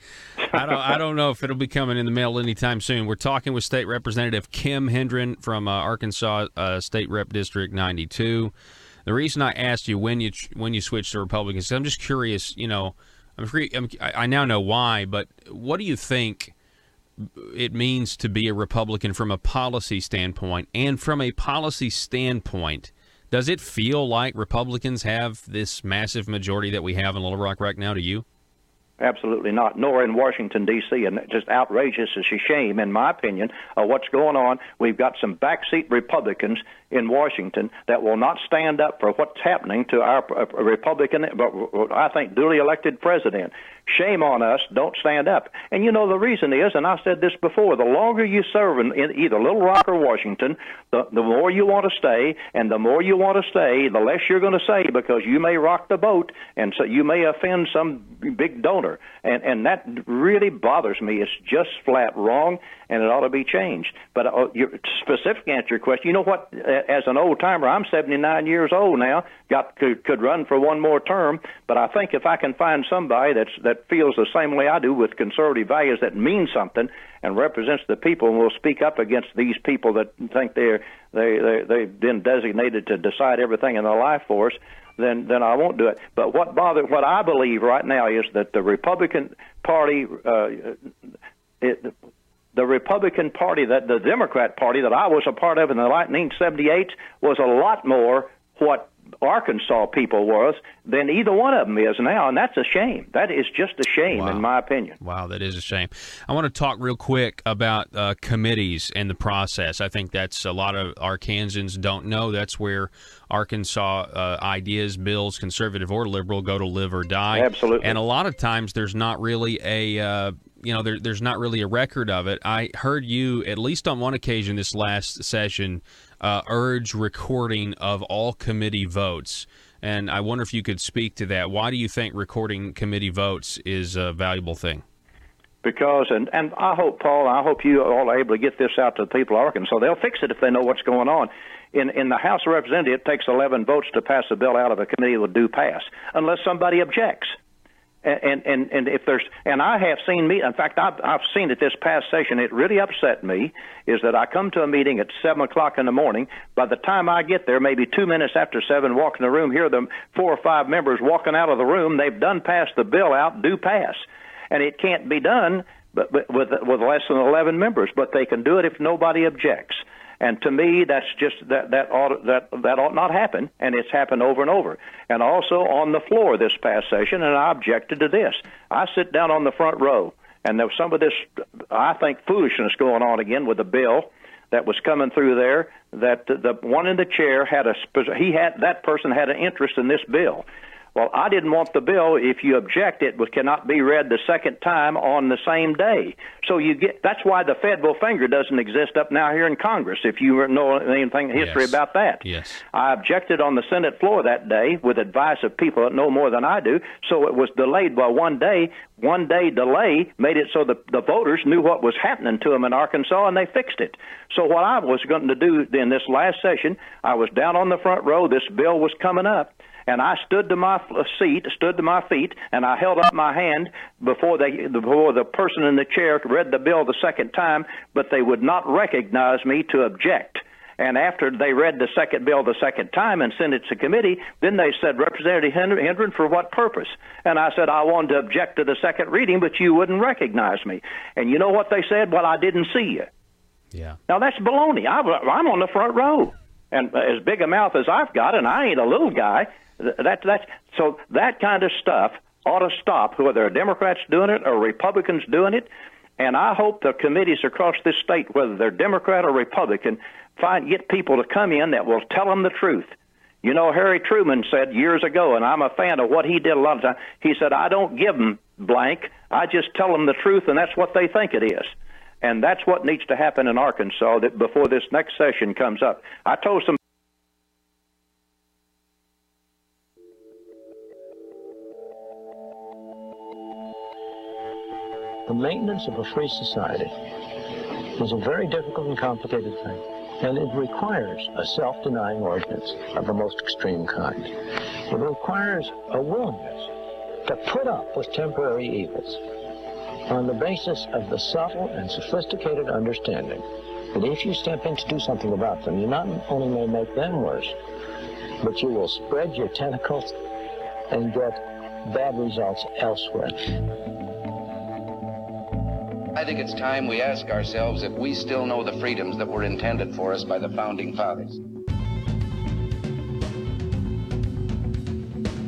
I don't know if it'll be coming in the mail anytime soon. We're talking with State Representative Kim Hendren from Arkansas State Rep District 92. The reason I asked you when you switched to Republicans, I'm just curious. You know, I now know why, but what do you think it means to be a Republican from a policy standpoint? And from a policy standpoint, does it feel like Republicans have this massive majority that we have in Little Rock right now to you? Absolutely not, nor in Washington, D.C., and just outrageous. It's a shame, in my opinion, of what's going on. We've got some backseat Republicans in Washington that will not stand up for what's happening to our Republican, but I think duly elected president. Shame on us. Don't stand up. And you know the reason is, and I said this before, the longer you serve in either Little Rock or Washington, the more you want to stay, and the more you want to stay, the less you're going to say, because you may rock the boat, and so you may offend some big donor. And that really bothers me. It's just flat wrong, and it ought to be changed. But your specific answer to your question, you know what? As an old-timer, I'm 79 years old now, could run for one more term, but I think if I can find somebody that feels the same way I do with conservative values that mean something and represents the people and will speak up against these people that think they've been designated to decide everything in their life for us, then I won't do it. But what I believe right now is that the Republican Party, the Republican Party, that the Democrat Party that I was a part of in the 1978 was a lot more what Arkansas people was than either one of them is now, and that's a shame. That is just a shame, in my opinion. Wow, that is a shame. I want to talk real quick about committees and the process. I think that's a lot of Arkansans don't know. That's where Arkansas ideas, bills, conservative or liberal, go to live or die. Absolutely. And a lot of times there's not really a there's not really a record of it. I heard you, at least on one occasion this last session, urge recording of all committee votes. And I wonder if you could speak to that. Why do you think recording committee votes is a valuable thing? Because, and I hope, Paul, I hope you all are able to get this out to the people of Arkansas. They'll fix it if they know what's going on. In the House of Representatives, it takes 11 votes to pass a bill out of a committee that would do pass, unless somebody objects. And if there's, and I have seen in fact, I've seen it this past session. It really upset me is that I come to a meeting at 7 o'clock in the morning. By the time I get there, maybe 2 minutes after 7, walk in the room, hear them 4 or 5 members walking out of the room. They've done passed the bill out, do pass, and it can't be done but with less than 11 members. But they can do it if nobody objects. And to me, that's just that ought not happen, and it's happened over and over. And also on the floor this past session, and I objected to this. I sit down on the front row, and there was some of this, I think, foolishness going on again with the bill that was coming through there. That the one in the chair that person had an interest in this bill. Well, I didn't want the bill. If you object, it cannot be read the second time on the same day. So that's why the federal finger doesn't exist up now here in Congress, if you know anything history about that. Yes. I objected on the Senate floor that day with advice of people that know more than I do, so it was delayed by 1 day. 1 day delay made it so the voters knew what was happening to them in Arkansas, and they fixed it. So what I was going to do in this last session, I was down on the front row. This bill was coming up. And I stood to my feet, and I held up my hand before the person in the chair read the bill the second time, but they would not recognize me to object. And after they read the second bill the second time and sent it to committee, then they said, Representative Hendren, for what purpose? And I said, I wanted to object to the second reading, but you wouldn't recognize me. And you know what they said? Well, I didn't see you. Yeah. Now, that's baloney. I'm on the front row. And as big a mouth as I've got, and I ain't a little guy, so that kind of stuff ought to stop, whether a Democrat's doing it or Republicans doing it. And I hope the committees across this state, whether they're Democrat or Republican, get people to come in that will tell them the truth. You know, Harry Truman said years ago, and I'm a fan of what he did a lot of times, he said, I don't give them blank, I just tell them the truth, and that's what they think it is. And that's what needs to happen in Arkansas that before this next session comes up. I told some The maintenance of a free society is a very difficult and complicated thing, and it requires a self-denying ordinance of the most extreme kind. It requires a willingness to put up with temporary evils on the basis of the subtle and sophisticated understanding that if you step in to do something about them, you not only may make them worse, but you will spread your tentacles and get bad results elsewhere. I think it's time we ask ourselves if we still know the freedoms that were intended for us by the Founding Fathers.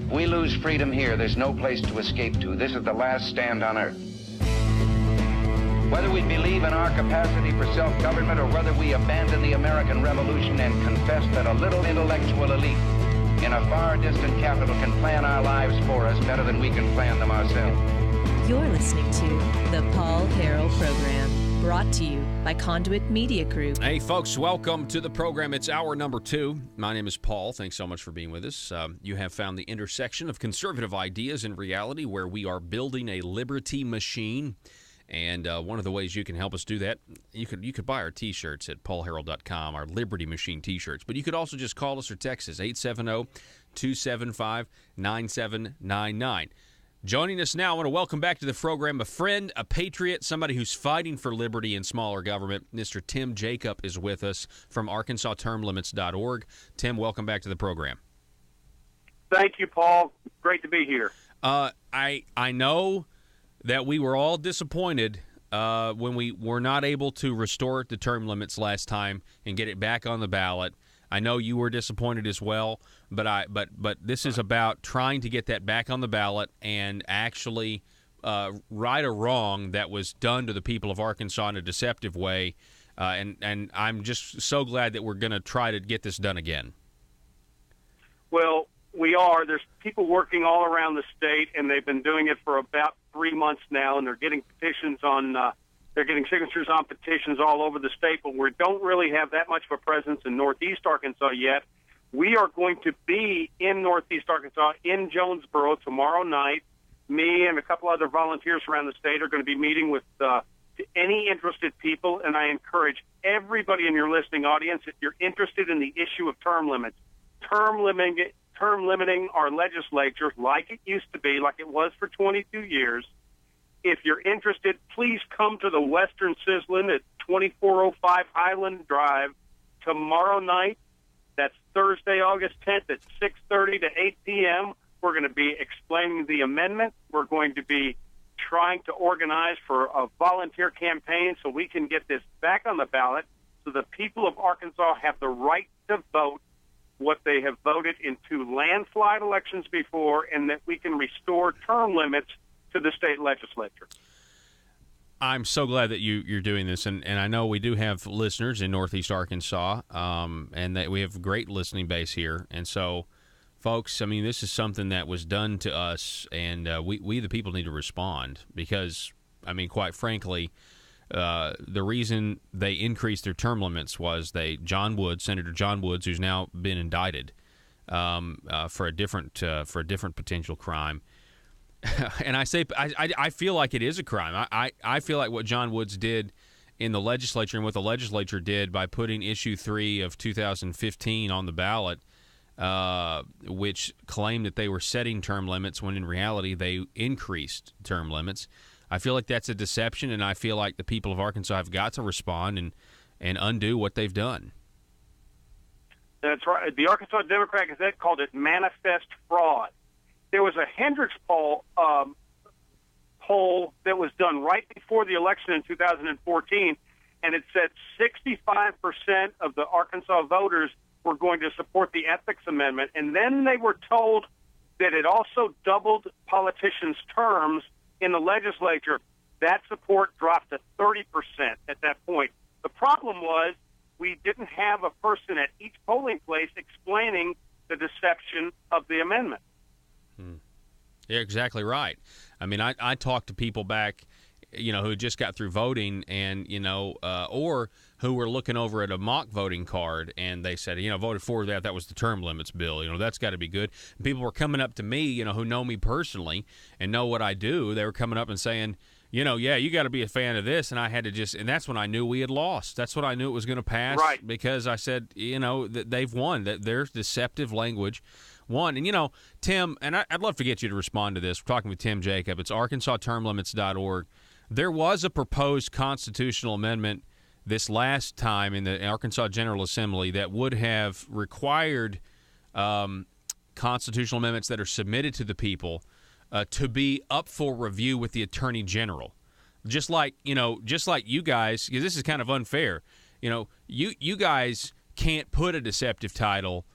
We lose freedom here, there's no place to escape to. This is the last stand on earth. Whether we believe in our capacity for self-government or whether we abandon the American Revolution and confess that a little intellectual elite in a far distant capital can plan our lives for us better than we can plan them ourselves. You're listening to the Paul Harrell Program, brought to you by Conduit Media Group. Hey, folks, welcome to the program. It's hour number 2. My name is Paul. Thanks so much for being with us. You have found the intersection of conservative ideas and reality where we are building a liberty machine. And one of the ways you can help us do that, you could buy our T-shirts at paulharrell.com, our Liberty Machine T-shirts. But you could also just call us or text us, 870-275-9799. Joining us now, I want to welcome back to the program a friend, a patriot, somebody who's fighting for liberty and smaller government. Mr. Tim Jacob is with us from ArkansasTermLimits.org. Tim, welcome back to the program. Thank you, Paul. Great to be here. I know that we were all disappointed when we were not able to restore the term limits last time and get it back on the ballot. I know you were disappointed as well, but this is about trying to get that back on the ballot and actually right or wrong that was done to the people of Arkansas in a deceptive way. And I'm just so glad that we're going to try to get this done again. Well, we are. There's people working all around the state, and they've been doing it for about 3 months now, and they're getting petitions on they're getting signatures on petitions all over the state, but we don't really have that much of a presence in Northeast Arkansas yet. We are going to be in Northeast Arkansas, in Jonesboro, tomorrow night. Me and a couple other volunteers around the state are going to be meeting with any interested people, and I encourage everybody in your listening audience, if you're interested in the issue of term limits, term limiting our legislature like it used to be, like it was for 22 years. If you're interested, please come to the Western Sizzlin at 2405 Highland Drive tomorrow night. That's Thursday, August 10th at 6:30 to 8 p.m. We're going to be explaining the amendment. We're going to be trying to organize for a volunteer campaign so we can get this back on the ballot so the people of Arkansas have the right to vote what they have voted in 2 landslide elections before, and that we can restore term limits to the state legislature. I'm so glad that you're doing this, and I know we do have listeners in Northeast Arkansas, and that we have a great listening base here. And so Folks, I mean, this is something that was done to us, and we the people need to respond because, I mean, quite frankly, the reason they increased their term limits was Senator John Woods, who's now been indicted for a different potential crime. And I feel like it is a crime. I feel like what John Woods did in the legislature and what the legislature did by putting issue 3 of 2015 on the ballot, which claimed that they were setting term limits when in reality they increased term limits. I feel like that's a deception, and I feel like the people of Arkansas have got to respond and undo what they've done. That's right. The Arkansas Democrat Gazette called it manifest fraud. There was a Hendricks poll that was done right before the election in 2014, and it said 65% of the Arkansas voters were going to support the ethics amendment, and then they were told that it also doubled politicians' terms in the legislature. That support dropped to 30% at that point. The problem was we didn't have a person at each polling place explaining the deception of the amendment. You're exactly right. I mean, I talked to people back, who just got through voting and, or who were looking over at a mock voting card and they said, voted for that. That was the term limits bill. That's got to be good. And people were coming up to me, who know me personally and know what I do. They were coming up and saying, yeah, you got to be a fan of this. And I had to and that's when I knew we had lost. That's when I knew it was going to pass. Right. Because I said, that they've won, that their deceptive language won. And, Tim, and I'd love to get you to respond to this. We're talking with Tim Jacob. It's ArkansasTermLimits.org. There was a proposed constitutional amendment this last time in the Arkansas General Assembly that would have required constitutional amendments that are submitted to the people to be up for review with the Attorney General. Just like you guys, because this is kind of unfair. You guys can't put a deceptive title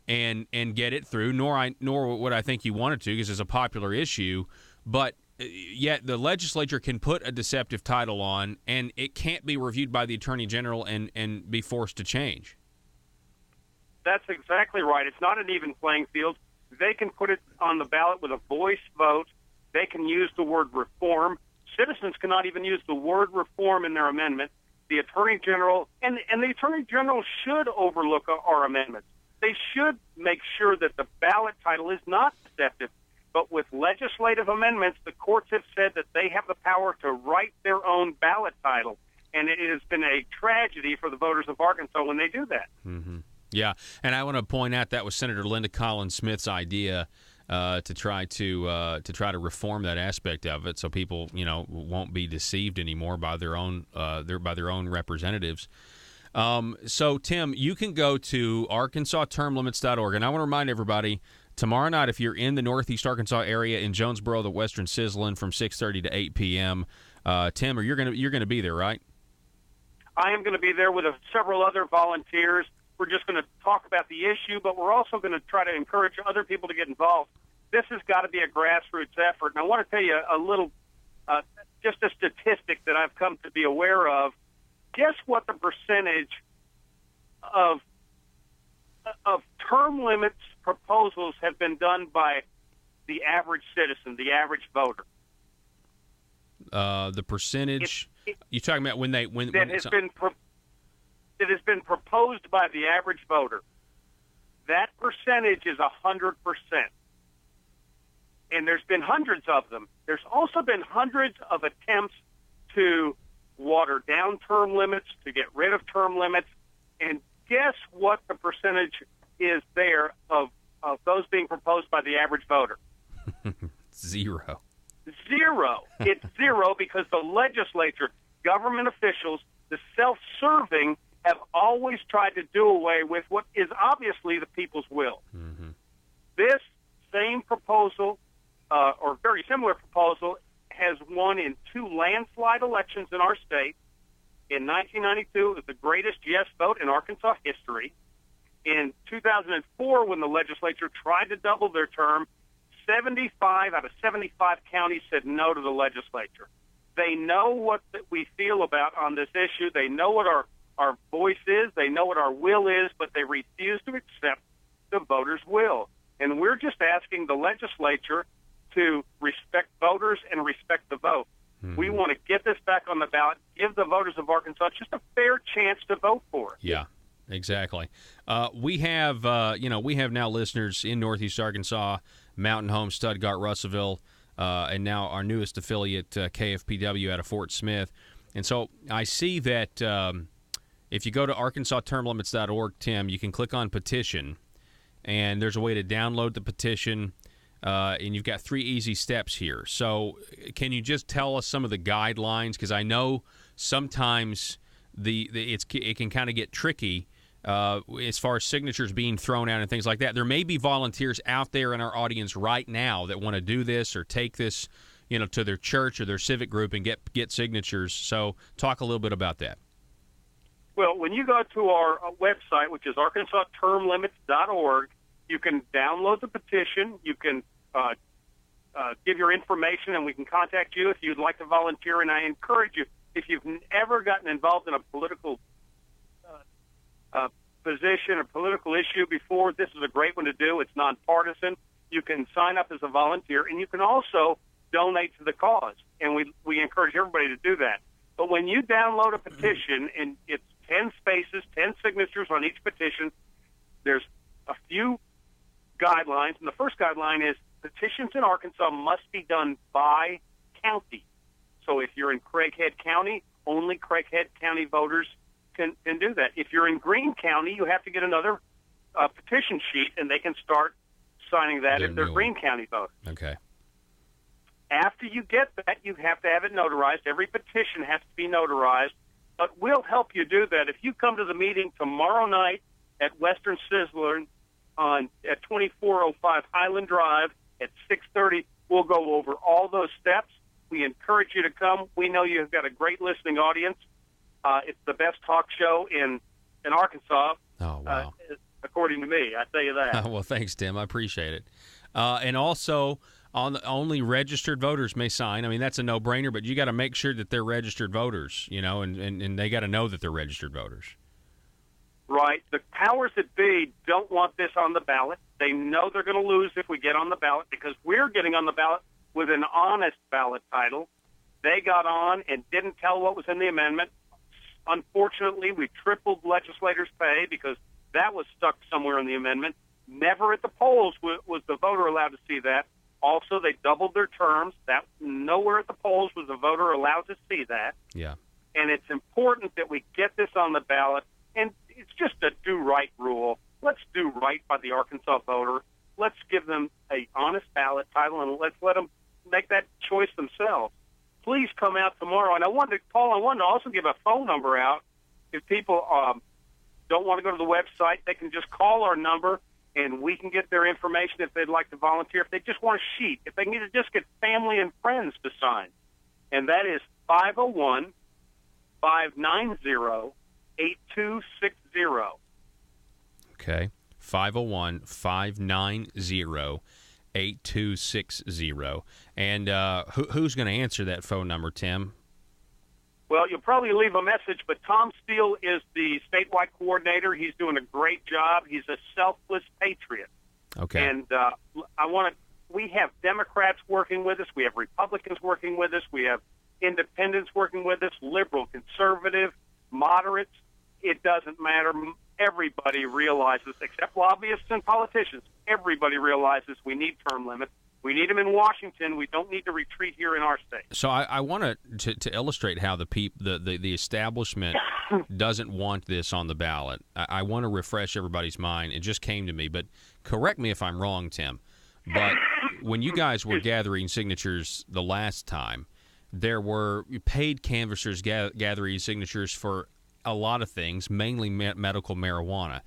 and get it through, nor would I think you wanted to, because it's a popular issue, but yet the legislature can put a deceptive title on, and it can't be reviewed by the Attorney General and be forced to change. That's exactly right. It's not an even playing field. They can put it on the ballot with a voice vote. They can use the word reform. Citizens cannot even use the word reform in their amendment. The Attorney General, and the Attorney General should overlook our amendments. They should make sure that the ballot title is not deceptive. But with legislative amendments, the courts have said that they have the power to write their own ballot title. And it has been a tragedy for the voters of Arkansas when they do that. Mm-hmm. Yeah, and I want to point out that was Senator Linda Collins Smith's idea to try to reform that aspect of it, so people won't be deceived anymore by their own representatives. So Tim, you can go to ArkansasTermLimits.org, and I want to remind everybody, tomorrow night, if you're in the Northeast Arkansas area in Jonesboro, the Western Sizzlin' from 6:30 to 8 p.m. Tim, you're gonna be there, right? I am going to be there with several other volunteers. We're just going to talk about the issue, but we're also going to try to encourage other people to get involved. This has got to be a grassroots effort. And I want to tell you a little, just a statistic that I've come to be aware of. Guess what the percentage of term limits proposals have been done by the average citizen, the average voter? The percentage you're talking about when it has been proposed by the average voter. That percentage is 100%. And there's been hundreds of them. There's also been hundreds of attempts to water down term limits, to get rid of term limits. And guess what the percentage is there of those being proposed by the average voter? Zero. Zero. It's zero because the legislature, government officials, the self-serving have always tried to do away with what is obviously the people's will. Mm-hmm. This same proposal, or very similar proposal, has won in 2 landslide elections in our state. In 1992, it was the greatest yes vote in Arkansas history. In 2004, when the legislature tried to double their term, 75 out of 75 counties said no to the legislature. They know what we feel about on this issue. They know what our voice is. They know what our will is, but they refuse to accept the voters' will. And we're just asking the legislature to respect voters and respect the vote. Mm-hmm. We want to get this back on the ballot, give the voters of Arkansas just a fair chance to vote for it. Yeah, exactly. We have now listeners in Northeast Arkansas, Mountain Home, Stuttgart, Russellville, and now our newest affiliate, KFPW, out of Fort Smith. And so I see that if you go to arkansastermlimits.org, Tim, you can click on petition, and there's a way to download the petition, and you've got 3 easy steps here. So can you just tell us some of the guidelines? Because I know sometimes it can kind of get tricky as far as signatures being thrown out and things like that. There may be volunteers out there in our audience right now that want to do this or take this, to their church or their civic group and get signatures. So talk a little bit about that. Well, when you go to our website, which is arkansastermlimits.org, you can download the petition. You can give your information, and we can contact you if you'd like to volunteer. And I encourage you, if you've ever gotten involved in a political position or political issue before, this is a great one to do. It's nonpartisan. You can sign up as a volunteer, and you can also donate to the cause. And we encourage everybody to do that. But when you download a petition, and it's 10 spaces, 10 signatures on each petition, there's a few guidelines. And the first guideline is petitions in Arkansas must be done by county. So if you're in Craighead County, only Craighead County voters can do that. If you're in Greene County, you have to get another petition sheet, and they can start signing that if they're Greene County voters. Okay. After you get that, you have to have it notarized. Every petition has to be notarized. But we'll help you do that. If you come to the meeting tomorrow night at Western Sizzler at 2405 Highland Drive at 6:30, we'll go over all those steps. We encourage you to come. We know you've got a great listening audience. It's the best talk show in Arkansas, according to me. I tell you that. Well, thanks, Tim. I appreciate it. And also, only registered voters may sign. I mean, that's a no-brainer, but you got to make sure that they're registered voters, and they got to know that they're registered voters. Right. The powers that be don't want this on the ballot. They know they're going to lose if we get on the ballot, because we're getting on the ballot with an honest ballot title. They got on and didn't tell what was in the amendment. Unfortunately, we tripled legislators' pay because that was stuck somewhere in the amendment. Never at the polls was the voter allowed to see that. Also, they doubled their terms. That nowhere at the polls was the voter allowed to see that. Yeah. And it's important that we get this on the ballot. And it's just a do-right rule. Let's do right by the Arkansas voter. Let's give them an honest ballot title, and let's let them make that choice themselves. Please come out tomorrow. And I wanted to also give a phone number out. If people don't want to go to the website, they can just call our number, and we can get their information if they'd like to volunteer. If they just want a sheet, if they need to just get family and friends to sign. And that is 501-590-8260. Okay, 501-590-8260. And who's going to answer that phone number, Tim? Well, you'll probably leave a message, but Tom Steele is the statewide coordinator. He's doing a great job. He's a selfless patriot. Okay. And we have Democrats working with us. We have Republicans working with us. We have independents working with us, liberal, conservative, moderates. It doesn't matter. Everybody realizes, except lobbyists and politicians, everybody realizes we need term limits. We need them in Washington. We don't need to retreat here in our state. So I want to illustrate how the establishment doesn't want this on the ballot. I want to refresh everybody's mind. It just came to me, but correct me if I'm wrong, Tim. But when you guys were gathering signatures the last time, there were paid canvassers gathering signatures for a lot of things, mainly medical marijuana.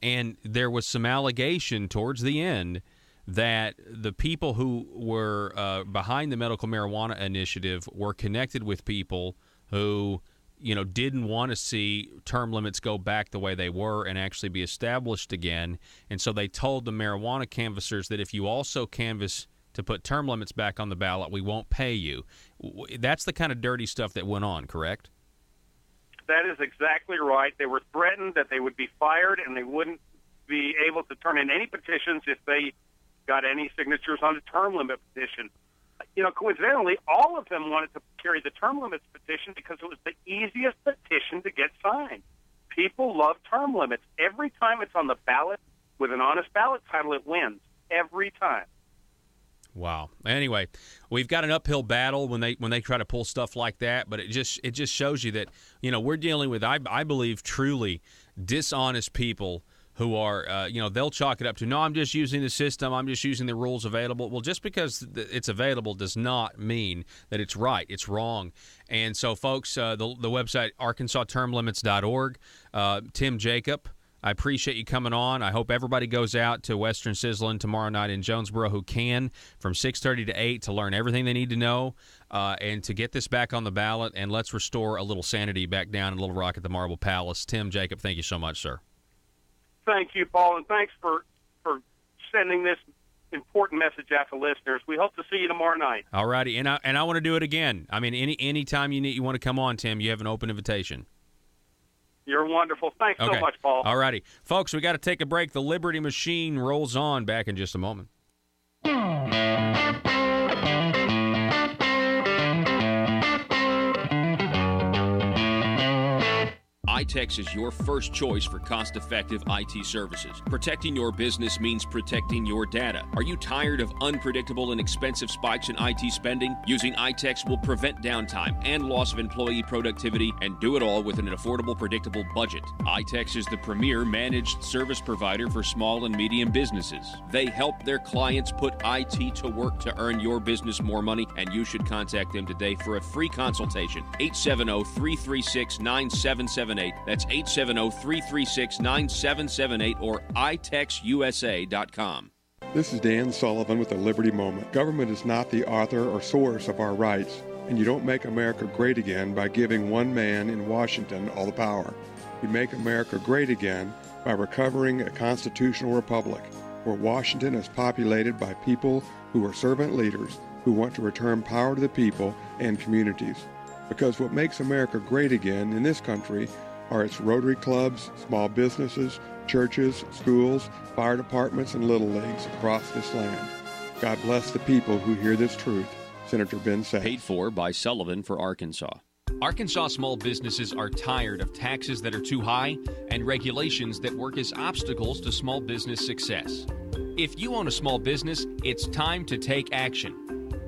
And there was some allegation towards the end that the people who were behind the medical marijuana initiative were connected with people who, didn't want to see term limits go back the way they were and actually be established again. And so they told the marijuana canvassers that if you also canvass to put term limits back on the ballot, we won't pay you. That's the kind of dirty stuff that went on, correct? That is exactly right. They were threatened that they would be fired and they wouldn't be able to turn in any petitions if they got any signatures on the term limit petition. Coincidentally, all of them wanted to carry the term limits petition because it was the easiest petition to get signed. People love term limits. Every time it's on the ballot with an honest ballot title, it wins. Every time. Wow. Anyway, we've got an uphill battle when they try to pull stuff like that, but it just shows you that, we're dealing with, I believe, truly dishonest people who are, they'll chalk it up to, no, I'm just using the system, I'm just using the rules available. Well, just because it's available does not mean that it's right. It's wrong. And so, folks, the website, arkansastermlimits.org, Tim Jacob, I appreciate you coming on. I hope everybody goes out to Western Sizzlin' tomorrow night in Jonesboro who can, from 6:30 to 8, to learn everything they need to know and to get this back on the ballot. And let's restore a little sanity back down in Little Rock at the Marble Palace. Tim Jacob, thank you so much, sir. Thank you, Paul, and thanks for sending this important message out to listeners. We hope to see you tomorrow night. All righty, and I want to do it again. I mean, any time you want to come on, Tim, you have an open invitation. You're wonderful. Thanks so much, Paul. All righty. Folks, we got to take a break. The Liberty Machine rolls on. Back in just a moment. iTex is your first choice for cost-effective IT services. Protecting your business means protecting your data. Are you tired of unpredictable and expensive spikes in IT spending? Using iTex will prevent downtime and loss of employee productivity and do it all with an affordable, predictable budget. iTex is the premier managed service provider for small and medium businesses. They help their clients put IT to work to earn your business more money, and you should contact them today for a free consultation. 870-336-9778. That's 870-336-9778 or itexusa.com. This is Dan Sullivan with the Liberty Moment. Government is not the author or source of our rights, and you don't make America great again by giving one man in Washington all the power. You make America great again by recovering a constitutional republic where Washington is populated by people who are servant leaders who want to return power to the people and communities. Because what makes America great again in this country are its Rotary clubs, small businesses, churches, schools, fire departments, and little leagues across this land. God bless the people who hear this truth. Senator Ben Sasse. Paid for by Sullivan for Arkansas. Arkansas small businesses are tired of taxes that are too high and regulations that work as obstacles to small business success. If you own a small business, it's time to take action.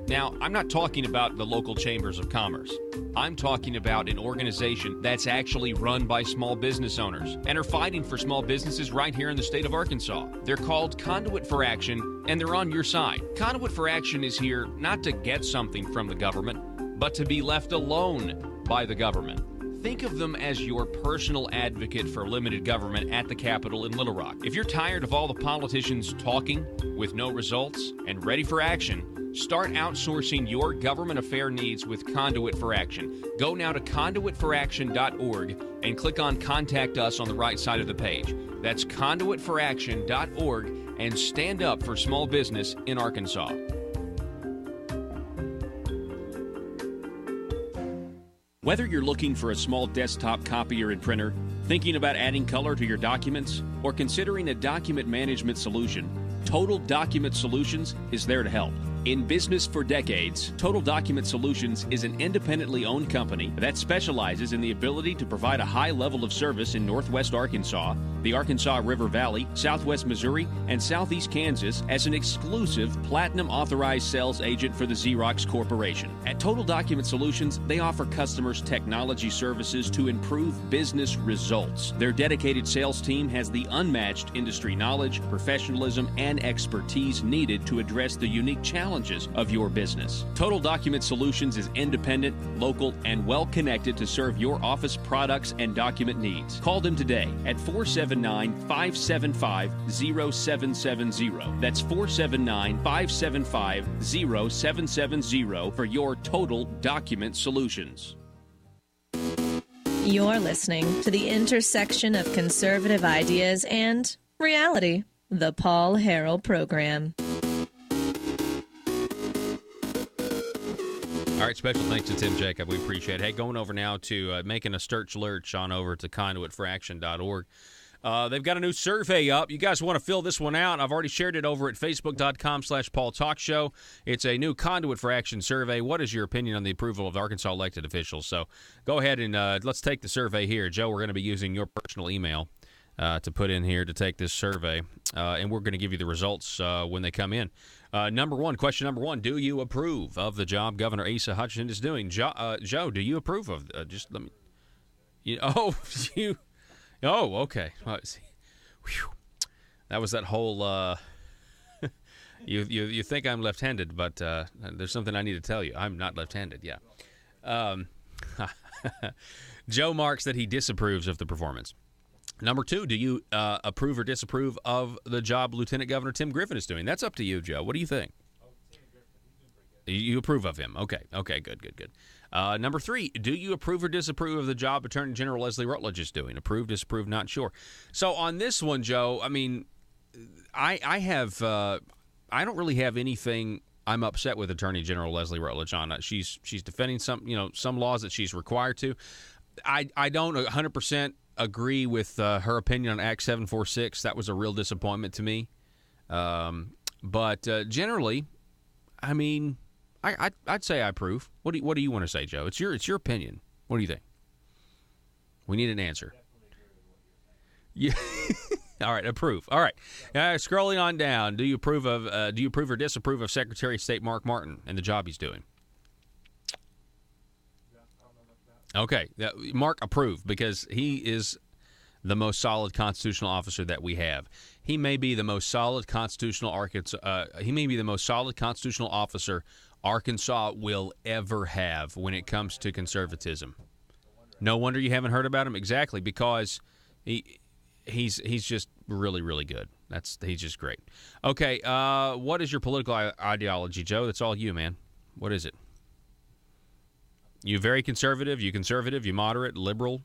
Now, I'm not talking about the local chambers of commerce. I'm talking about an organization that's actually run by small business owners and are fighting for small businesses right here in the state of Arkansas. They're called Conduit for Action, and they're on your side. Conduit for Action is here not to get something from the government, but to be left alone by the government. Think of them as your personal advocate for limited government at the Capitol in Little Rock. If you're tired of all the politicians talking with no results and ready for action, start outsourcing your government affair needs with Conduit for Action. Go now to conduitforaction.org and click on Contact Us on the right side of the page. That's conduitforaction.org, and stand up for small business in Arkansas. Whether you're looking for a small desktop copier and printer, thinking about adding color to your documents, or considering a document management solution, Total Document Solutions is there to help. In business for decades, Total Document Solutions is an independently owned company that specializes in the ability to provide a high level of service in Northwest Arkansas, the Arkansas River Valley, Southwest Missouri, and Southeast Kansas as an exclusive Platinum Authorized Sales Agent for the Xerox Corporation. At Total Document Solutions, they offer customers technology services to improve business results. Their dedicated sales team has the unmatched industry knowledge, professionalism, and expertise needed to address the unique challenges of your business. Total Document Solutions is independent, local, and well-connected to serve your office products and document needs. Call them today at 479-575-0770. That's 479-575-0770 for your Total Document Solutions. You're listening to the intersection of conservative ideas and reality, the Paul Harrell Program. All right, special thanks to Tim Jacob. We appreciate it. Hey, going over now to making a search lurch on over to conduitforaction.org. They've got a new survey up. You guys want to fill this one out? I've already shared it over at facebook.com/Paul Talk Show. It's a new Conduit for Action survey. What is your opinion on the approval of Arkansas elected officials? So go ahead and let's take the survey here. Joe, we're going to be using your personal email to put in here to take this survey, and we're going to give you the results when they come in. Question number one, do you approve of the job Governor Asa Hutchinson is doing? Joe, do you approve of just let me Oh, okay. Whew. That was that whole. You think I'm left-handed, but there's something I need to tell you. I'm not left-handed. Yeah. Joe marks that he disapproves of the performance. Number two, do you approve or disapprove of the job Lieutenant Governor Tim Griffin is doing? That's up to you, Joe. What do you think? You approve of him. Okay, good. Number three, do you approve or disapprove of the job Attorney General Leslie Rutledge is doing? Approve, disapprove, not sure. So on this one, Joe, I mean, I don't really have anything I'm upset with Attorney General Leslie Rutledge on. She's defending some laws that she's required to. I don't 100% agree with her opinion on Act 746. That was a real disappointment to me. But generally, I mean, I'd say I approve. What do you want to say, Joe? It's your opinion. What do you think? We need an answer. Yeah. All right, approve. All right. Scrolling on down, do you approve or disapprove of Secretary of State Mark Martin and the job he's doing? Okay, Mark approved because he is the most solid constitutional officer that we have. He may be the most solid constitutional officer Arkansas will ever have when it comes to conservatism. No wonder you haven't heard about him. Exactly, because he's just really, really good. He's just great. Okay, what is your political ideology, Joe? That's all you, man. What is it? You very conservative? You conservative? You moderate? Liberal?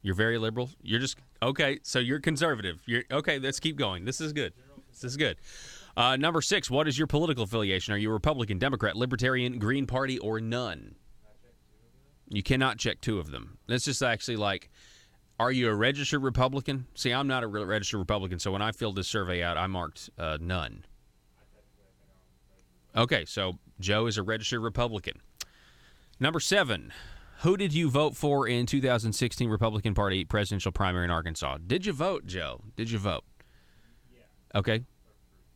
You're very liberal? You're just okay. So you're conservative. Okay. Let's keep going. This is good. Number 6. What is your political affiliation? Are you a Republican, Democrat, Libertarian, Green Party, or none? You cannot check 2 of them. That's just actually like, are you a registered Republican? See, I'm not a registered Republican, so when I filled this survey out, I marked none. Okay, so Joe is a registered Republican. Number 7, who did you vote for in 2016 Republican Party presidential primary in Arkansas? Did you vote, Joe? Did you vote? Yeah. Okay.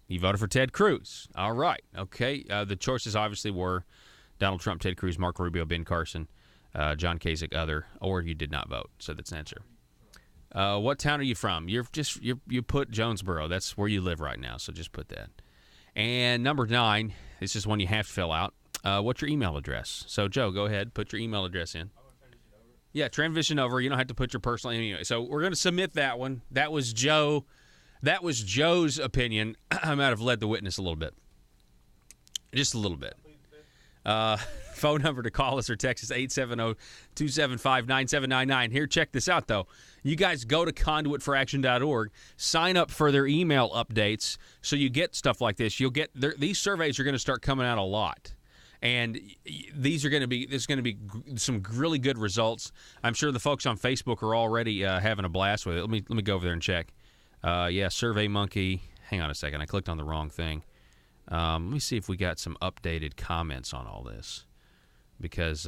You voted for Ted Cruz. All right. Okay. The choices obviously were Donald Trump, Ted Cruz, Marco Rubio, Ben Carson, John Kasich, other, or you did not vote. So that's an answer. What town are you from? You put Jonesboro. That's where you live right now, so just put that. And number 9, this is one you have to fill out. What's your email address? So, Joe, go ahead. Put your email address in. Yeah, transition over. You don't have to put your personal email. So we're going to submit that one. That was Joe. That was Joe's opinion. I might have led the witness a little bit. Just a little bit. Phone number to call us or text us, 870-275-9799. Here, check this out, though. You guys go to conduitforaction.org, sign up for their email updates so you get stuff like this. You'll get these surveys are going to start coming out a lot. And there's going to be some really good results. I'm sure the folks on Facebook are already having a blast with it. Let me go over there and check. Survey Monkey. Hang on a second. I clicked on the wrong thing. Let me see if we got some updated comments on all this, because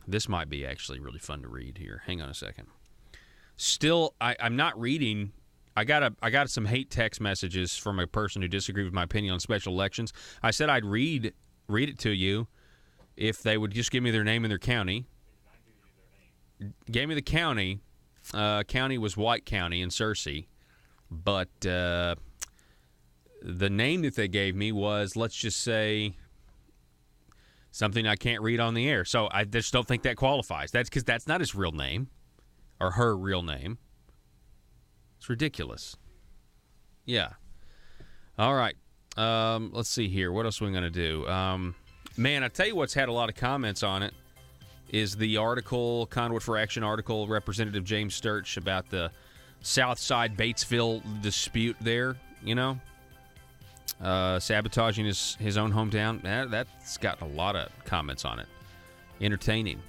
this might be actually really fun to read here. Hang on a second. Still, I'm not reading. I got some hate text messages from a person who disagreed with my opinion on special elections. I said I'd read it to you if they would just give me their name and their county. Gave me the county. County was White County in Searcy, but the name that they gave me was, let's just say, something I can't read on the air. So I just don't think that qualifies. That's because that's not his real name or her real name. It's ridiculous. Yeah. All right. Let's see here. What else are we going to do? Man, I tell you what's had a lot of comments on it is the article, Conduit for Action article, Representative James Sturch about the Southside Batesville dispute there, sabotaging his own hometown. That's got a lot of comments on it. Entertaining.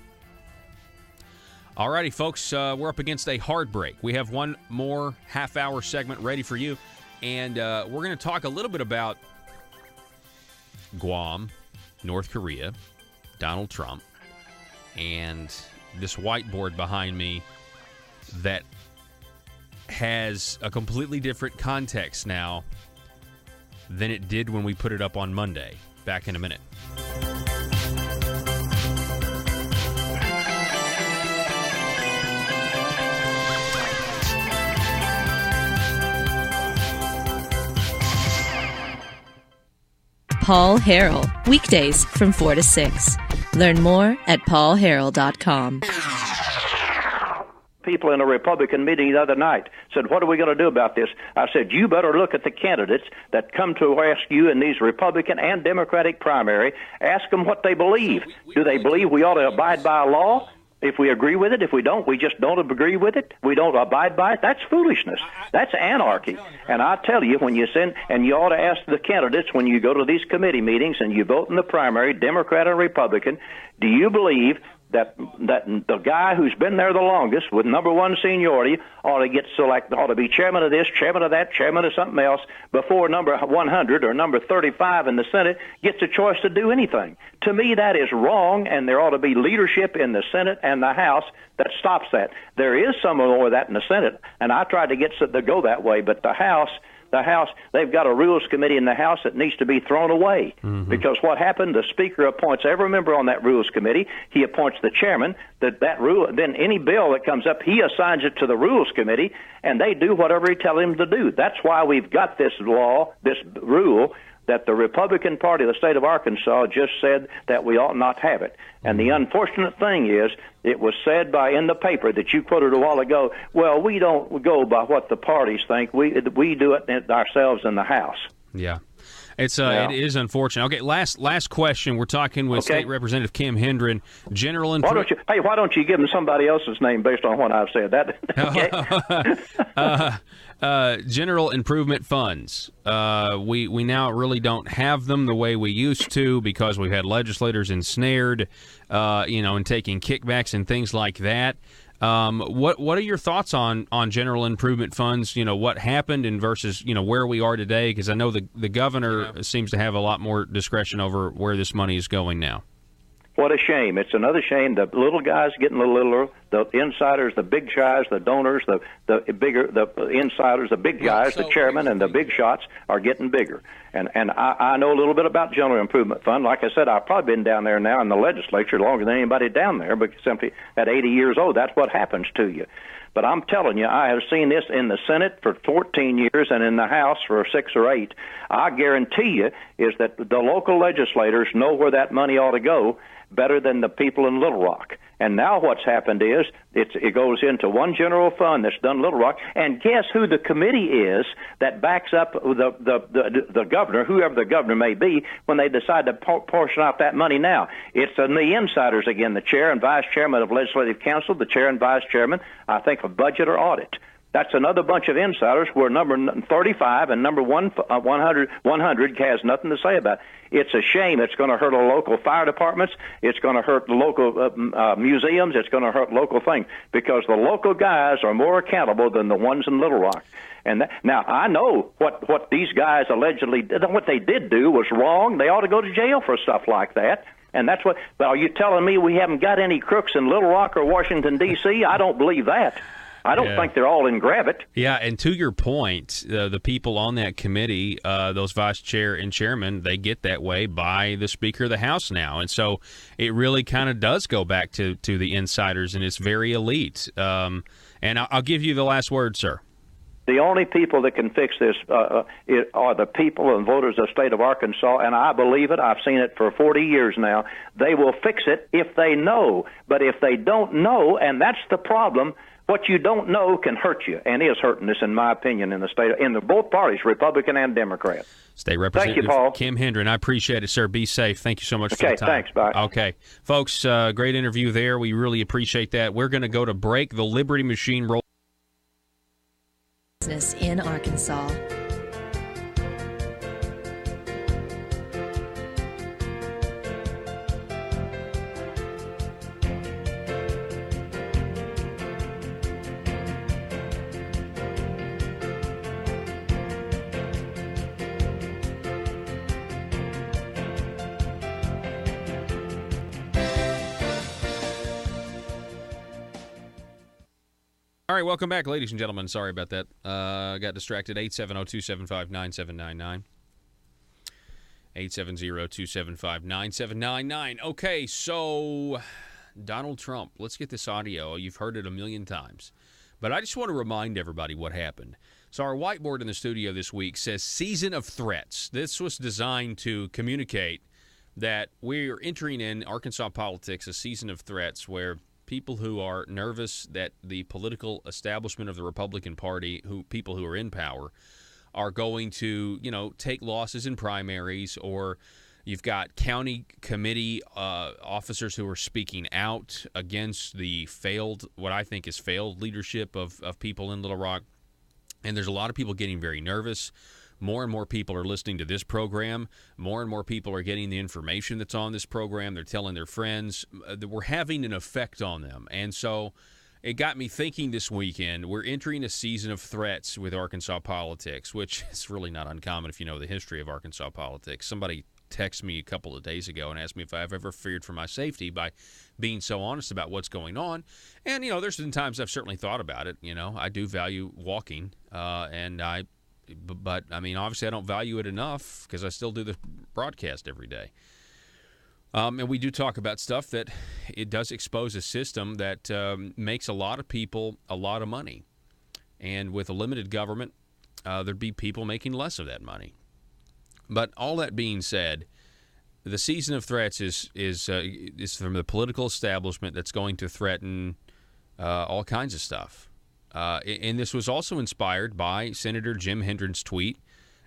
All righty, folks, we're up against a hard break. We have one more half-hour segment ready for you, and we're going to talk a little bit about Guam, North Korea, Donald Trump, and this whiteboard behind me that has a completely different context now than it did when we put it up on Monday. Back in a minute. Paul Harrell, weekdays from 4 to 6. Learn more at paulharrell.com. People in a Republican meeting the other night said, what are we going to do about this? I said, you better look at the candidates that come to ask you in these Republican and Democratic primary. Ask them what they believe. Do they believe we ought to abide by a law? If we agree with it, if we don't, we just don't agree with it. We don't abide by it. That's foolishness. That's anarchy. And I tell you, when you send, and you ought to ask the candidates when you go to these committee meetings and you vote in the primary, Democrat or Republican, do you believe that the guy who's been there the longest with number one seniority ought to get ought to be chairman of this, chairman of that, chairman of something else before number 100 or number 35 in the Senate gets a choice to do anything? To me, that is wrong, and there ought to be leadership in the Senate and the House that stops that. There is some more of that in the Senate, and I tried to get to go that way, but the House, they've got a Rules Committee in the House that needs to be thrown away. Mm-hmm. Because what happened, the Speaker appoints every member on that Rules Committee. He appoints the chairman. That rule, then any bill that comes up, he assigns it to the Rules Committee, and they do whatever he tells them to do. That's why we've got this law, this rule, that the Republican Party of the state of Arkansas just said that we ought not have it. And the unfortunate thing is, it was said in the paper that you quoted a while ago, well, we don't go by what the parties think. We do it ourselves in the House. Yeah. It is unfortunate. Okay, last question. We're talking with State Representative Kim Hendren. Why don't you give him somebody else's name based on what I've said? General improvement funds. We now really don't have them the way we used to because we've had legislators ensnared, and taking kickbacks and things like that. What are your thoughts on general improvement funds? What happened and versus where we are today? Because I know the governor seems to have a lot more discretion over where this money is going now. What a shame. It's another shame. The little guys getting a little littler, the insiders, the big guys, the donors, the insiders, the big guys, the chairman, and the big shots are getting bigger. And I know a little bit about General Improvement Fund. Like I said, I've probably been down there now in the legislature longer than anybody down there, because simply at 80 years old, that's what happens to you. But I'm telling you, I have seen this in the Senate for 14 years and in the House for 6 or 8. I guarantee you is that the local legislators know where that money ought to go better than the people in Little Rock. And now what's happened is it goes into one general fund that's done Little Rock, and guess who the committee is that backs up the governor, whoever the governor may be, when they decide to portion out that money now? It's the insiders again, the chair and vice chairman of Legislative Council, the chair and vice chairman, I think, of Budget or Audit. That's another bunch of insiders where number 35 and number 100 has nothing to say about it. It's a shame. It's going to hurt our local fire departments. It's going to hurt the local museums. It's going to hurt local things because the local guys are more accountable than the ones in Little Rock. And now I know what these guys allegedly did. What they did do was wrong. They ought to go to jail for stuff like that. And that's what. But are you telling me we haven't got any crooks in Little Rock or Washington, D.C.? I don't believe that. I don't think they're all in Gravette. Yeah, and to your point, the people on that committee, those vice chair and chairman, they get that way by the Speaker of the House now. And so it really kind of does go back to the insiders, and it's very elite. And I'll give you the last word, sir. The only people that can fix this are the people and voters of the state of Arkansas, and I believe it. I've seen it for 40 years now. They will fix it if they know. But if they don't know, and that's the problem, what you don't know can hurt you, and is hurting us, in my opinion, in the state, in both parties, Republican and Democrat. State Representative Thank you, Paul. Kim Hendren, I appreciate it, sir. Be safe. Thank you so much for the time. Thanks. Bye. Okay. Folks, great interview there. We really appreciate that. We're going to go to break. The Liberty Machine roll. Business in Arkansas. All right, welcome back, ladies and gentlemen. Sorry about that. Got distracted. 870-275-9799. 870-275-9799. Okay, so Donald Trump. Let's get this audio. You've heard it a million times. But I just want to remind everybody what happened. So our whiteboard in the studio this week says Season of Threats. This was designed to communicate that we're entering in Arkansas politics a season of threats where people who are nervous that the political establishment of the Republican Party, people who are in power, are going to, take losses in primaries, or you've got county committee officers who are speaking out against the what I think is failed leadership of people in Little Rock. And there's a lot of people getting very nervous. More and more people are listening to this program. More and more people are getting the information that's on this program. They're telling their friends. We're having an effect on them. And so it got me thinking this weekend, we're entering a season of threats with Arkansas politics, which is really not uncommon if you know the history of Arkansas politics. Somebody texted me a couple of days ago and asked me if I've ever feared for my safety by being so honest about what's going on. And, there's been times I've certainly thought about it. I do value walking, but obviously I don't value it enough because I still do the broadcast every day. And we do talk about stuff that it does expose a system that makes a lot of people a lot of money. And with a limited government, there'd be people making less of that money. But all that being said, the season of threats is from the political establishment that's going to threaten all kinds of stuff. And this was also inspired by Senator Jim Hendren's tweet